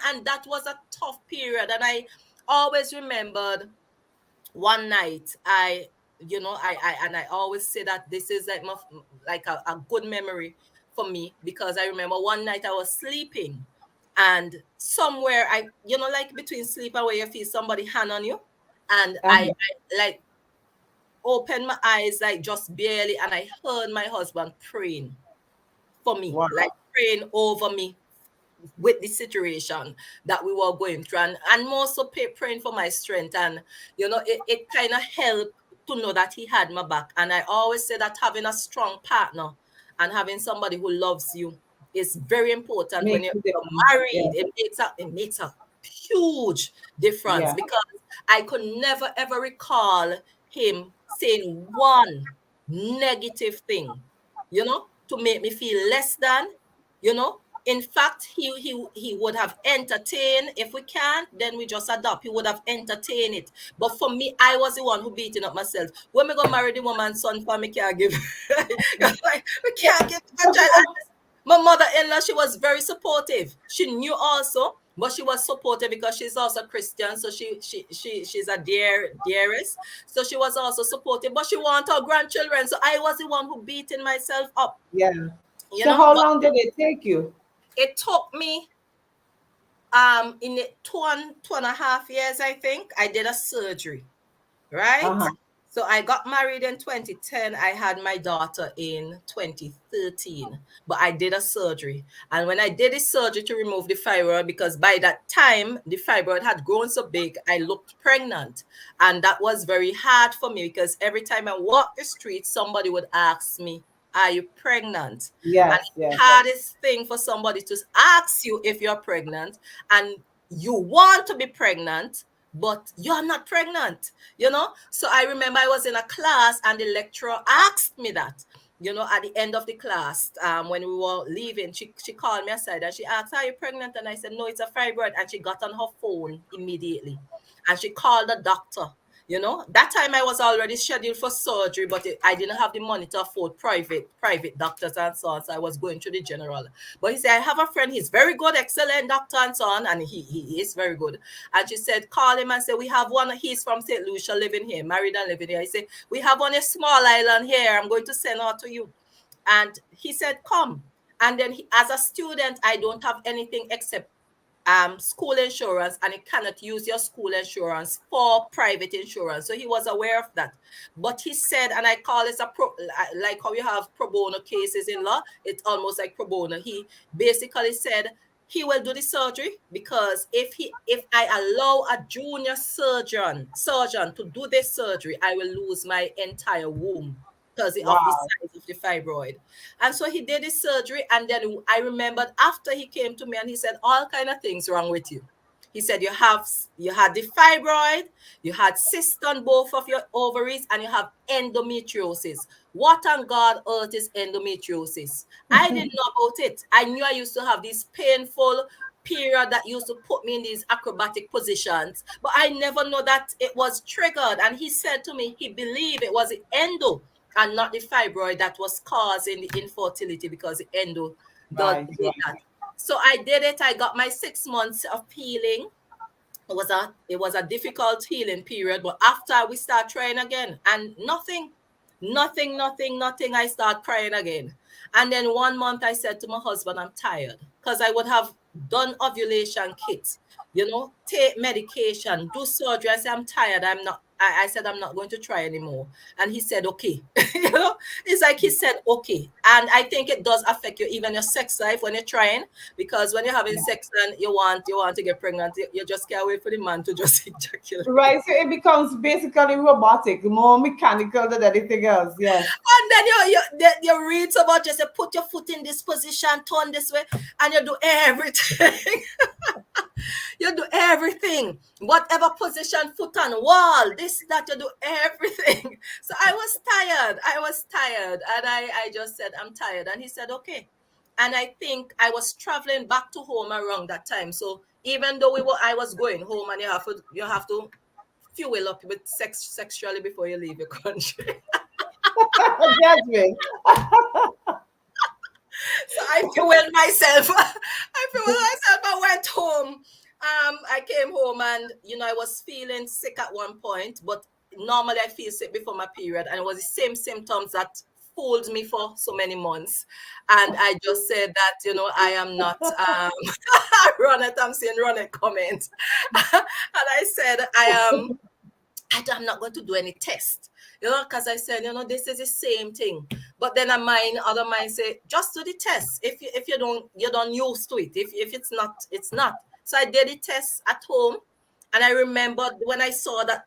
And that was a tough period. And I always remembered one night, I always say that this is like like a good memory for me, because I remember one night I was sleeping, and somewhere, like between sleep and where you feel somebody hand on you, and I, Uh-huh. I like opened my eyes, like just barely, and I heard my husband praying for me, Wow. like praying over me with the situation that we were going through, and more so praying for my strength. And it kind of helped to know that he had my back. And I always say that having a strong partner and having somebody who loves you is very important when Makes you're a difference. married. Yeah. It makes a huge difference, Yeah. because I could never ever recall him saying one negative thing, to make me feel less than, you know in fact, he would have entertained. If we can't, then we just adopt. He would have entertained it. But for me, I was the one who beating up myself. When we go marry the woman's son, for me can't give. Like, we can't give a child. My mother-in-law, she was very supportive. She knew also, but she was supportive because she's also Christian. So she's a dearest. So she was also supportive, but she wanted her grandchildren. So I was the one who beating myself up. Yeah. So how But long did it take you? it took me in 2.5 years, I think. I did a surgery, right? Uh-huh. So I got married in 2010. I had my daughter in 2013, but I did a surgery. And when I did the surgery to remove the fibroid, because by that time the fibroid had grown so big, I looked pregnant. And that was very hard for me, because every time I walked the street, somebody would ask me, are you pregnant? And Yes, the yes. hardest thing for somebody to ask you if you're pregnant, and you want to be pregnant, but you're not pregnant, So I remember I was in a class, and the lecturer asked me that, at the end of the class, when we were leaving, she called me aside, and she asked, are you pregnant? And I said, no, it's a fibroid. And she got on her phone immediately, and she called the doctor. That time I was already scheduled for surgery, but I didn't have the money to afford private doctors and so on. So I was going to the general. But he said, I have a friend, he's very good, excellent doctor and so on. And he is very good. And she said, call him and say, we have one, he's from St. Lucia, living here, married and living here. He said, we have on a small island here. I'm going to send her to you. And he said, come. And then as a student, I don't have anything except school insurance, and you cannot use your school insurance for private insurance. So he was aware of that. But he said, and I call this like how you have pro bono cases in law, it's almost like pro bono. He basically said he will do the surgery, because if I allow a junior surgeon to do this surgery, I will lose my entire womb because of the Wow. size of the fibroid. And so he did his surgery. And then I remembered after he came to me, and he said, all kind of things wrong with you. He said, you had the fibroid, you had cyst on both of your ovaries, and you have endometriosis. What on God earth is endometriosis? I didn't know about it. I knew I used to have this painful period that used to put me in these acrobatic positions, but I never know that it was triggered. And he said to me, he believed it was endo. and not the fibroid that was causing the infertility, because the endo Right, did that. So I did it. I got my 6 months of healing. It was a difficult healing period, but after we start trying again, and nothing, I start crying again. And then 1 month I said to my husband, I'm tired, because I would have done ovulation kits, take medication, do surgery. I said, I'm tired. I said, I'm not going to try anymore. And he said, okay. It's like he said, okay. And I think it does affect you, even your sex life when you're trying, because when you're having sex and you want to get pregnant, you just can't wait for the man to just ejaculate. Right, so it becomes basically robotic, more mechanical than anything else. Yes. And then you read about, just say, put your foot in this position, turn this way, and you do everything. You do everything. Whatever position, foot on wall, this, that, you do everything. So I was tired. And I just said, I'm tired. And he said, okay. And I think I was traveling back to home around that time. So even though I was going home, and you have to fuel up with sexually before you leave your country. Jasmine. So I fueled myself. I went home. I came home, and I was feeling sick at one point, but normally I feel sick before my period, and it was the same symptoms that fooled me for so many months. And I just said that, I am not Ronette, I'm seeing Ronette comment. And I said, I'm not going to do any test, because I said, this is the same thing. But then other mind say, just do the test. If you don't used to it. If it's not, it's not. So I did the test at home, and I remembered when I saw those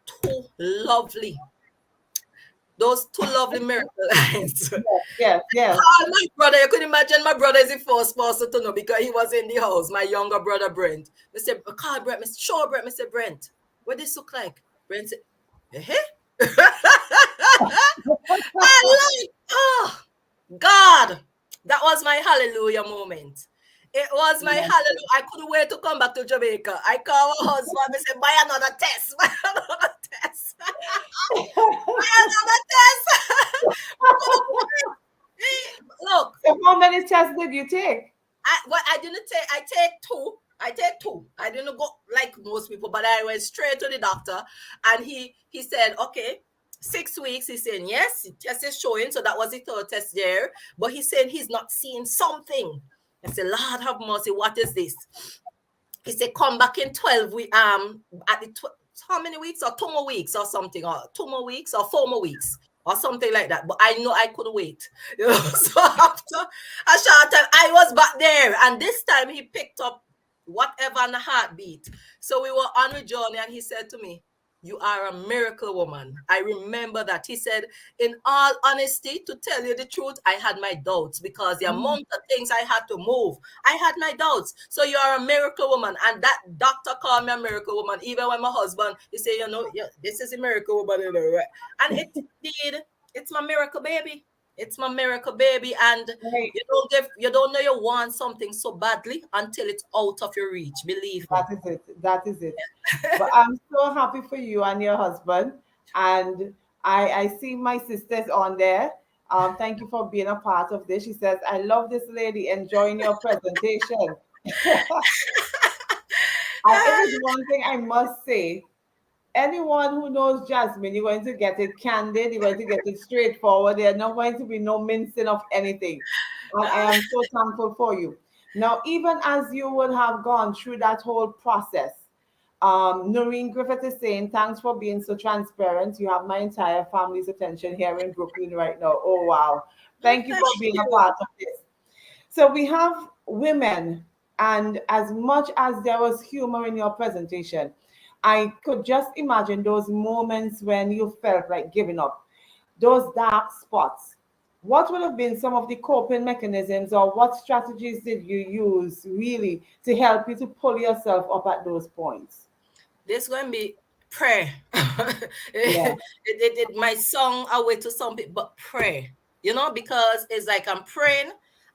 two lovely miracle lines. Yes. My brother, you could imagine my brother is the first person to know, because he was in the house. My younger brother Brent. I said, call Brent. Show Brent. I said, Brent, what this look like? Brent said, oh God, that was my hallelujah moment. It was my hallelujah. I couldn't wait to come back to Jamaica. I called my husband and said, buy another test. Buy another test. Look. So how many tests did you take? I didn't take. I take two. I didn't go like most people, but I went straight to the doctor, and he said, okay, 6 weeks. He's saying, yes, the test is showing. So that was the third test there. But he's saying he's not seeing something. I said, Lord have mercy, what is this? He said, come back in 12 weeks. At the how many weeks, or 2 more weeks or something, or 2 more weeks or 4 more weeks, or something like that. But I know I couldn't wait. So after a short time, I was back there. And this time he picked up whatever on the heartbeat. So we were on a journey, and he said to me, you are a miracle woman. I remember that. He said, in all honesty, to tell you the truth, I had my doubts, because the amount of things I had to move, I had my doubts. So you are a miracle woman. And that doctor called me a miracle woman. Even when my husband, he said, this is a miracle woman. And it did. It's my miracle baby. It's my miracle baby. And you don't know you want something so badly until it's out of your reach. Believe me. That is it. But I'm so happy for you and your husband. And I see my sisters on there. Thank you for being a part of this. She says, I love this lady, enjoying your presentation. And it is one thing I must say. Anyone who knows Jasmine, you're going to get it candid, you're going to get it straightforward. There's not going to be no mincing of anything. And I am so thankful for you. Now, even as you would have gone through that whole process, Noreen Griffith is saying, thanks for being so transparent. You have my entire family's attention here in Brooklyn right now. Oh, wow. Thank you for being a part of this. So we have women, and as much as there was humor in your presentation, I could just imagine those moments when you felt like giving up, those dark spots. What would have been some of the coping mechanisms, or what strategies did you use really to help you to pull yourself up at those points? This going to be prayer. It might sound away to some people, but prayer, because it's like I'm praying,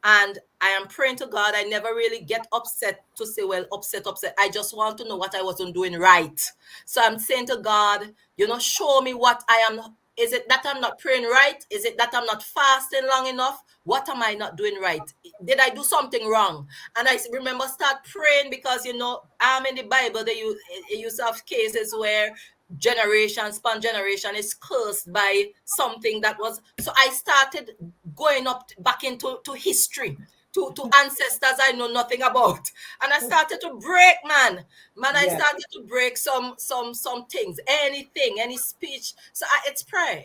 and I am praying to God. I never really get upset to say, well, upset. I just want to know what I wasn't doing right. So I'm saying to God, show me what I am Is it that I'm not praying right? Is it that I'm not fasting long enough? What am I not doing right? Did I do something wrong? And I remember start praying because, in the Bible, they used to have cases where generation span generation is cursed by something that was. So I started going up back into history to ancestors I know nothing about, and I started to break, man. I Yes. started to break some things, anything, any speech. So it's prayer,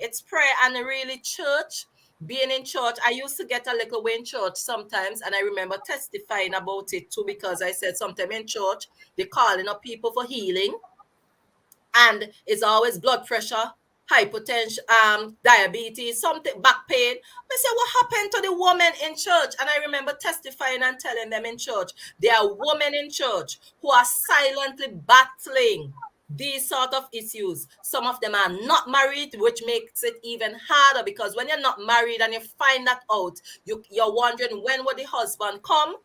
and really church. Being in church, I used to get a little way in church sometimes, and I remember testifying about it too, because I said sometime in church they're calling up people for healing, and it's always blood pressure, hypertension, diabetes, something, back pain. I say, what happened to the woman in church? And I remember testifying and telling them in church, there are women in church who are silently battling these sort of issues. Some of them are not married, which makes it even harder, because when you're not married and you find that out, you're wondering, when will the husband come?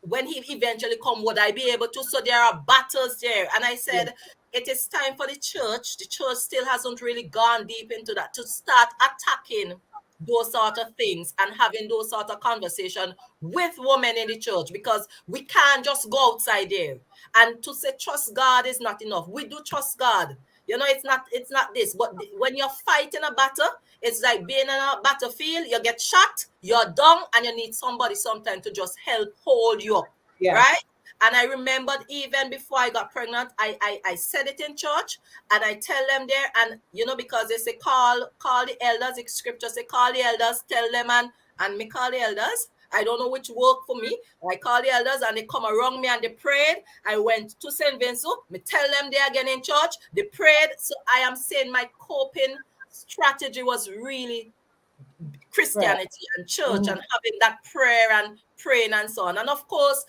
When he eventually come, would I be able to? So there are battles there. And I Yes. said, it is time for the church still hasn't really gone deep into that, to start attacking those sort of things and having those sort of conversation with women in the church, because we can't just go outside there. And to say trust God is not enough. We do trust God. It's not this, but when you're fighting a battle, it's like being in a battlefield. You get shot, you're down, and you need somebody sometime to just help hold you up, Yes. right? And I remembered even before I got pregnant, I said it in church, and I tell them there, and because they say call the elders, the scriptures say call the elders, tell them, and me call the elders. I don't know which work for me. I call the elders and they come around me and they prayed. I went to St. Vincent. Me tell them there again in church. They prayed. So I am saying my coping strategy was really Prayer. Christianity and church, Mhm. and having that prayer and praying and so on. And of course,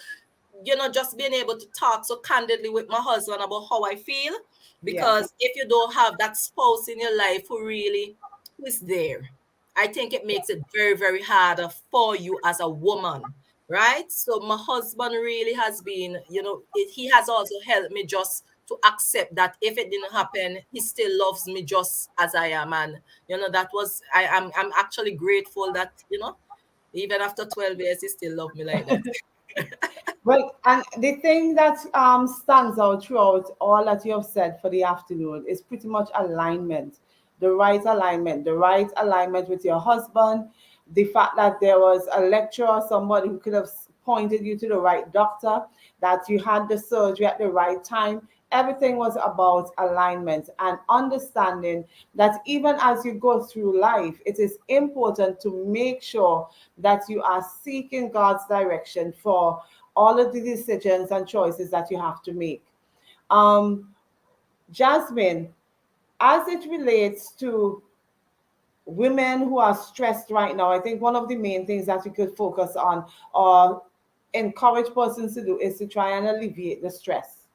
just being able to talk so candidly with my husband about how I feel. Yes. Because if you don't have that spouse in your life who is there, I think it makes it very, very harder for you as a woman, right? So my husband really has been, he has also helped me just to accept that if it didn't happen, he still loves me just as I am. And that was, I'm actually grateful that, even after 12 years, he still loved me like that. Well, and the thing that stands out throughout all that you have said for the afternoon is pretty much alignment, the right alignment with your husband, the fact that there was a lecturer, somebody who could have pointed you to the right doctor, that you had the surgery at the right time. Everything was about alignment and understanding that even as you go through life, it is important to make sure that you are seeking God's direction for all of the decisions and choices that you have to make. Um, Jasmine, as it relates to women who are stressed right now, I think one of the main things that we could focus on or encourage persons to do is to try and alleviate the stress,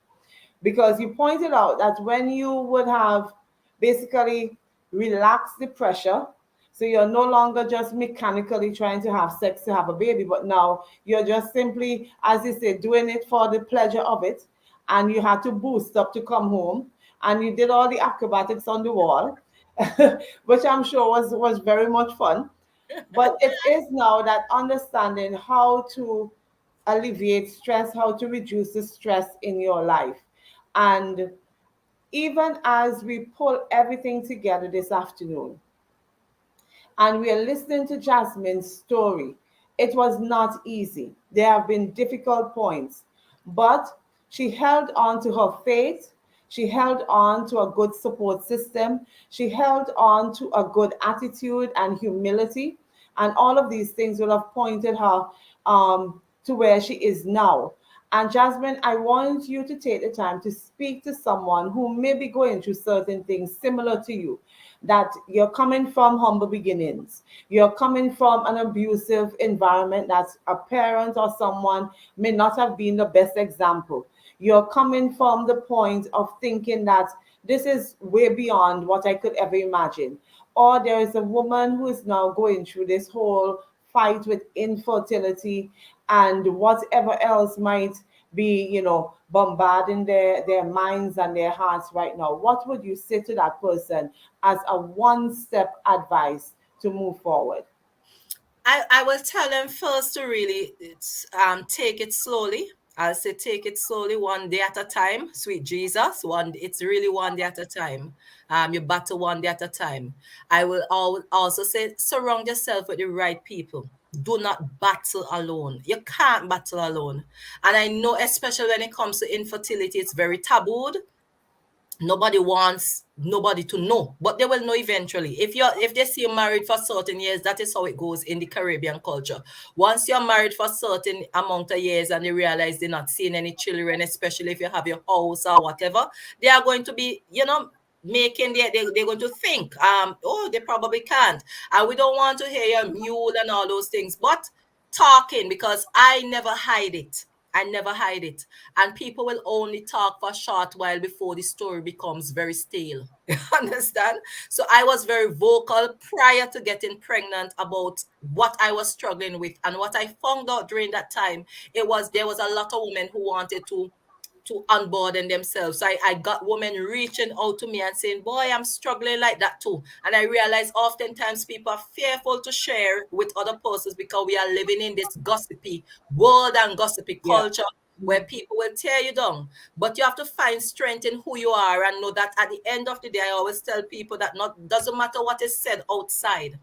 because you pointed out that when you would have basically relaxed the pressure, so you're no longer just mechanically trying to have sex to have a baby, but now you're just simply, as you say, doing it for the pleasure of it, and you had to boost up to come home, and you did all the acrobatics on the wall, which I'm sure was very much fun. But it is now that understanding how to alleviate stress, how to reduce the stress in your life. And even as we pull everything together this afternoon, and we are listening to Jasmine's story. It was not easy. There have been difficult points, but she held on to her faith. She held on to a good support system. She held on to a good attitude and humility. And all of these things will have pointed her to where she is now. And Jasmine, I want you to take the time to speak to someone who may be going through certain things similar to you, that you're coming from humble beginnings. You're coming from an abusive environment that a parent or someone may not have been the best example. You're coming from the point of thinking that this is way beyond what I could ever imagine. Or there is a woman who is now going through this whole fight with infertility and whatever else might be, bombarding their minds and their hearts right now, what would you say to that person as a one step advice to move forward? I will tell them first to really take it slowly. I'll say take it slowly, one day at a time. Sweet Jesus, it's really one day at a time. You battle one day at a time. I will also say surround yourself with the right people. Do not battle alone. You can't battle alone. And I know, especially when it comes to infertility, it's very tabooed. Nobody wants nobody to know, but they will know eventually. If they see you married for certain years, that is how it goes in the Caribbean culture. Once you're married for certain amount of years and they realize they're not seeing any children, especially if you have your house or whatever, they are going to be, making they're going to think, oh, they probably can't. And we don't want to hear your mule and all those things, but talking, because I never hide it. And people will only talk for a short while before the story becomes very stale. You understand? So I was very vocal prior to getting pregnant about what I was struggling with. And what I found out during that time, there was a lot of women who wanted to unburden themselves. So I got women reaching out to me and saying, boy, I'm struggling like that too. And I realized oftentimes people are fearful to share with other persons because we are living in this gossipy world and gossipy Yeah. culture where people will tear you down. But you have to find strength in who you are and know that at the end of the day, I always tell people that not doesn't matter what is said outside,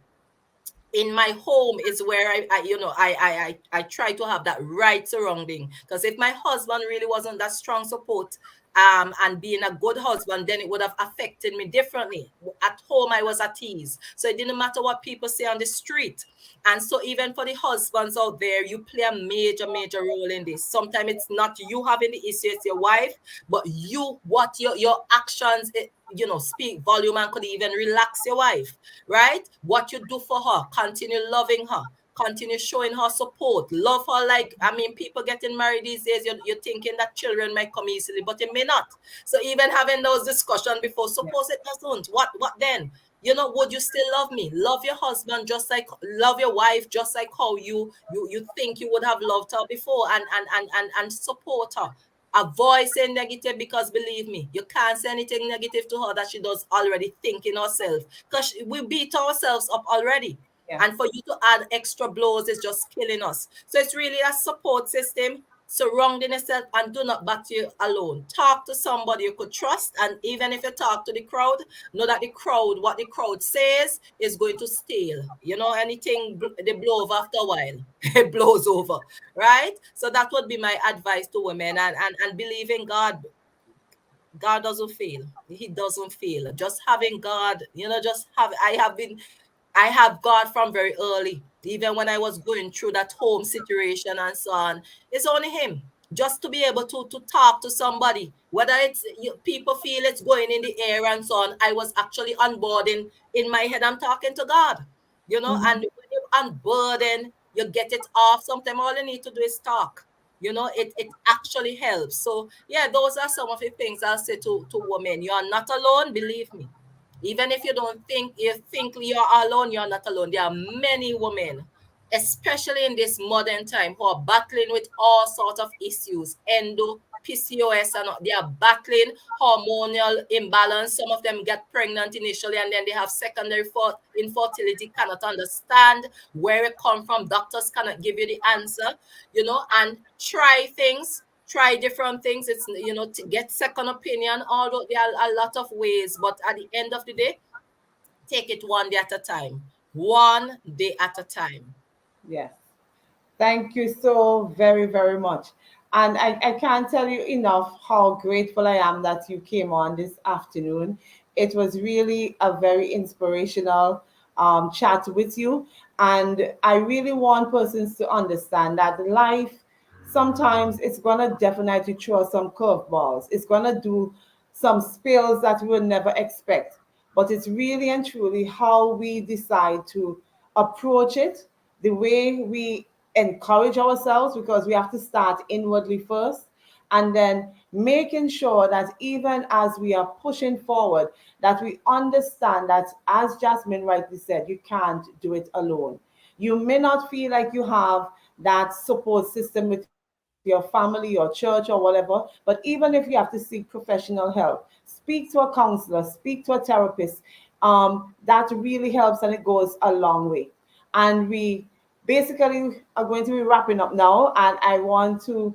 in my home is where I try to have that right surrounding. Because if my husband really wasn't that strong support, and being a good husband, then it would have affected me differently. At home I was at ease, so it didn't matter what people say on the street. And so even for the husbands out there, you play a major role in this. Sometimes it's not you having the issue, it's your wife, but what your actions, speak volume and could even relax your wife, right? What you do for her, continue loving her, continue showing her support, love her. Like, I mean, people getting married these days, you're thinking that children might come easily, but it may not. So even having those discussions before, Yeah. suppose it doesn't, what then? Would you still love me? Love your husband just like love your wife, just like how you think you would have loved her before, and support her. Avoid saying negative, because believe me, you can't say anything negative to her that she does already think in herself, because we beat ourselves up already. Yeah. And for you to add extra blows is just killing us. So it's really a support system, surrounding yourself, and do not battle alone. Talk to somebody you could trust. And even if you talk to the crowd, know that what the crowd says is going to stale. Anything they blow over after a while. It blows over, right? So that would be my advice to women, and believe in God. God doesn't fail. He doesn't fail. Just having God, just have I have God from very early. Even when I was going through that home situation and so on. It's only him. Just to be able to talk to somebody, whether people feel it's going in the air and so on. I was actually onboarding in my head. I'm talking to God, and when you unburden, you get it off. Sometimes all you need to do is talk. It actually helps. So yeah, those are some of the things I'll say to women. You are not alone, believe me. Even if you think you're alone, you're not alone. There are many women, especially in this modern time, who are battling with all sorts of issues, PCOS, and they are battling hormonal imbalance. Some of them get pregnant initially and then they have secondary infertility, cannot understand where it come from. Doctors cannot give you the answer, and try different things. It's, to get second opinion, although there are a lot of ways, but at the end of the day, take it one day at a time. One day at a time. Yes. Thank you so very, very much. And I can't tell you enough how grateful I am that you came on this afternoon. It was really a very inspirational chat with you. And I really want persons to understand that life, sometimes it's going to definitely throw some curveballs. It's going to do some spills that we will never expect. But it's really and truly how we decide to approach it, the way we encourage ourselves, because we have to start inwardly first, and then making sure that even as we are pushing forward, that we understand that, as Jasmine rightly said, you can't do it alone. You may not feel like you have that support system with your wife, your family, your church, or whatever. But even if you have to seek professional help, speak to a counselor, speak to a therapist. That really helps and it goes a long way. And we basically are going to be wrapping up now. And I want to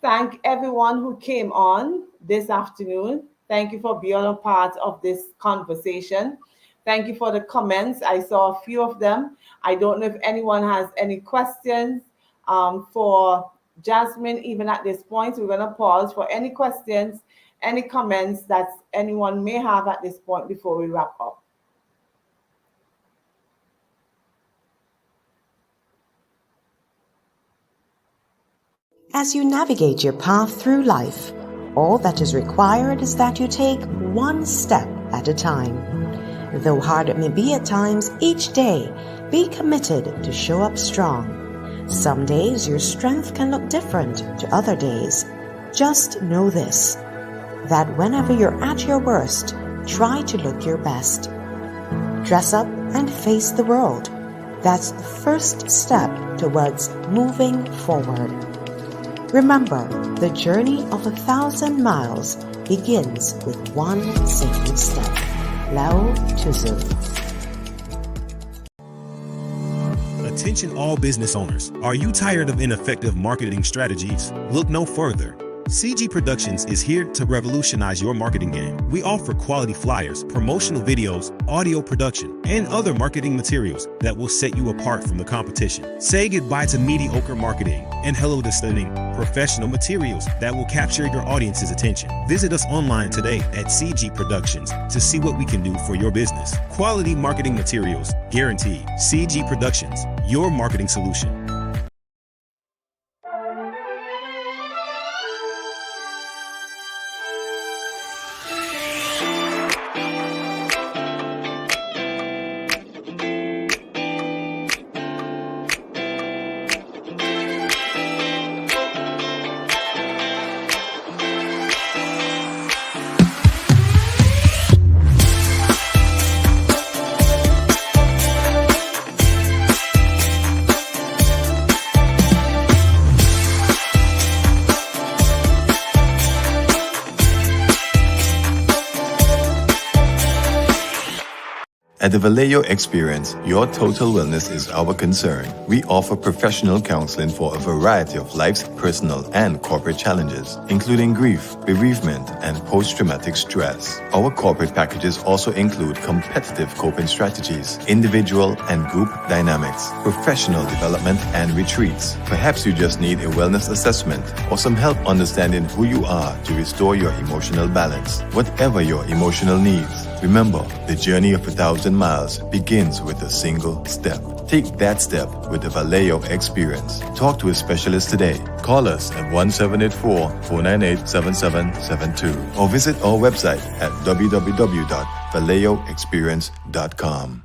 thank everyone who came on this afternoon. Thank you for being a part of this conversation. Thank you for the comments. I saw a few of them. I don't know if anyone has any questions for Jasmine, even at this point. We're going to pause for any questions, any comments that anyone may have at this point before we wrap up. As you navigate your path through life, all that is required is that you take one step at a time. Though hard it may be at times, each day, be committed to show up strong. Some days your strength can look different to other days. Just know this, that whenever you're at your worst, try to look your best. Dress up and face the world. That's the first step towards moving forward. Remember, the journey of 1,000 miles begins with one single step. Lao Tzu. Attention all business owners. Are you tired of ineffective marketing strategies? Look no further. CG Productions is here to revolutionize your marketing game. We offer quality flyers, promotional videos, audio production, and other marketing materials that will set you apart from the competition. Say goodbye to mediocre marketing and hello to stunning, professional materials that will capture your audience's attention. Visit us online today at CG Productions to see what we can do for your business. Quality marketing materials guaranteed. CG Productions, your marketing solution. At the Vallejo Experience, your total wellness is our concern. We offer professional counseling for a variety of life's personal and corporate challenges, including grief, bereavement, and post-traumatic stress. Our corporate packages also include competitive coping strategies, individual and group dynamics, professional development, and retreats. Perhaps you just need a wellness assessment or some help understanding who you are to restore your emotional balance. Whatever your emotional needs, remember, the journey of 1,000 miles begins with a single step. Take that step with the Vallejo Experience. Talk to a specialist today. Call us at 1-784-498-7772 or visit our website at www.vallejoexperience.com.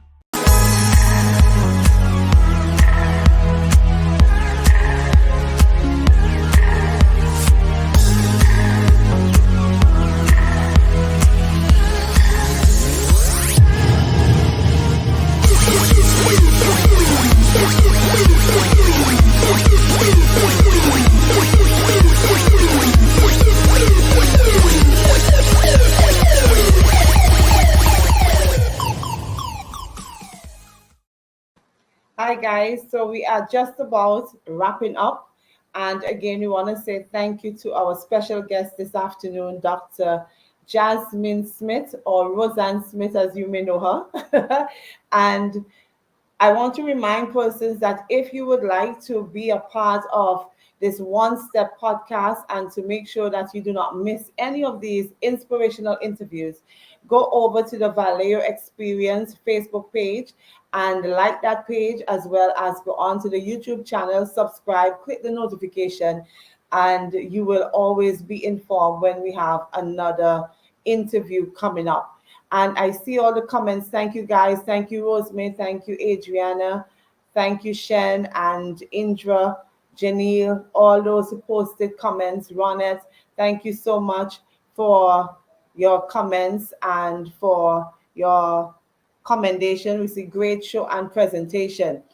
Hi guys, so we are just about wrapping up, and again we want to say thank you to our special guest this afternoon, Dr. Jasmine Smith, or Roseanne Smith as you may know her. And I want to remind persons that if you would like to be a part of this One Step podcast and to make sure that you do not miss any of these inspirational interviews, go over to the Vallejo Experience Facebook page and like that page, as well as go on to the YouTube channel, subscribe, click the notification, and you will always be informed when we have another interview coming up. And I see all the comments. Thank you guys. Thank you, Rosemary. Thank you, Adriana. Thank you, Shen and Indra, Janelle, all those who posted comments. Ronette, thank you so much for your comments and for your commendation. We see great show and presentation.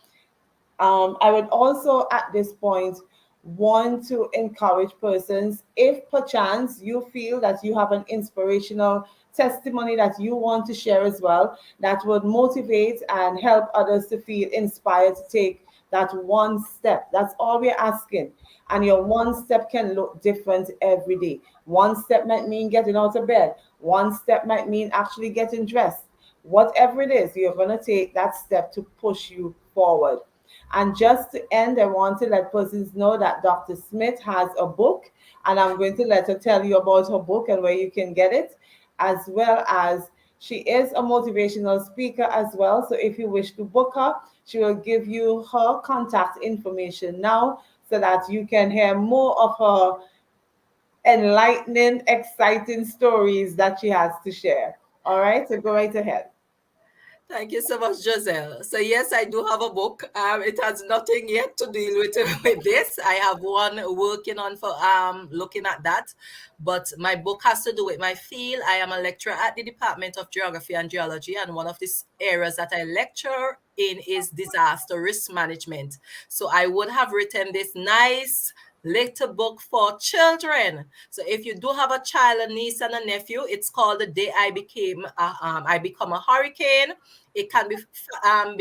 I would also at this point want to encourage persons. If perchance you feel that you have an inspirational testimony that you want to share as well, that would motivate and help others to feel inspired to take that one step. That's all we're asking. And your one step can look different every day. One step might mean getting out of bed. One step might mean actually getting dressed. Whatever it is, you're going to take that step to push you forward. And just to end, I want to let persons know that Dr. Smith has a book, and I'm going to let her tell you about her book and where you can get it, as well as she is a motivational speaker as well. So if you wish to book her, she will give you her contact information now so that you can hear more of her enlightening, exciting stories that she has to share. All right, so go right ahead. Thank you so much, Jozelle. So yes, I do have a book. It has nothing yet to deal with with this. I have one working on for looking at that, but my book has to do with my field. I am a lecturer at the Department of Geography and Geology, and one of these areas that I lecture in is disaster risk management. So I would have written this nice little book for children. So if you do have a child, a niece, and a nephew, it's called The Day I Become a Hurricane. It can be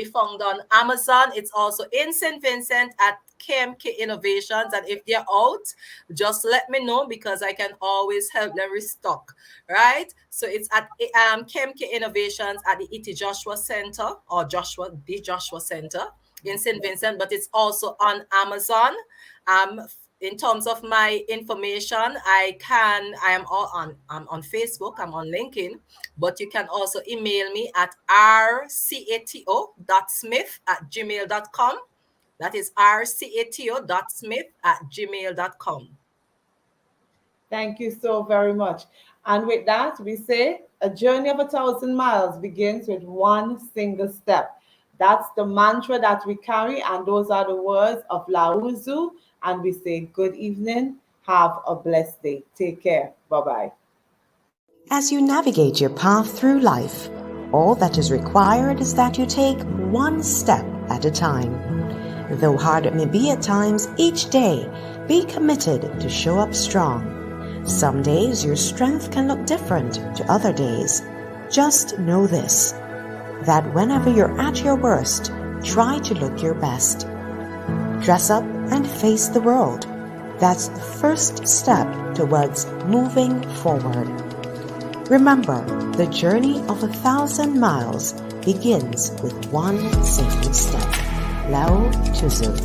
found on Amazon. It's also in St. Vincent at KMK Innovations. And if they're out, just let me know because I can always help them restock, right? So it's at KMK Innovations at the E.T. Joshua Center or the Joshua Center in St. Vincent, but it's also on Amazon. In terms of my information, I'm on Facebook, I'm on LinkedIn, but you can also email me at rcato.smith@gmail.com. That is rcato.smith@gmail.com. Thank you so very much. And with that, we say a journey of 1,000 miles begins with one single step. That's the mantra that we carry, and those are the words of Lao Tzu. And we say good evening. Have a blessed day. Take care. Bye-bye. As you navigate your path through life, all that is required is that you take one step at a time. Though hard it may be at times, each day, be committed to show up strong. Some days your strength can look different to other days. Just know this, that whenever you're at your worst, try to look your best. Dress up and face the world. That's the first step towards moving forward. Remember, the journey of 1,000 miles begins with one simple step. Lao Tzu.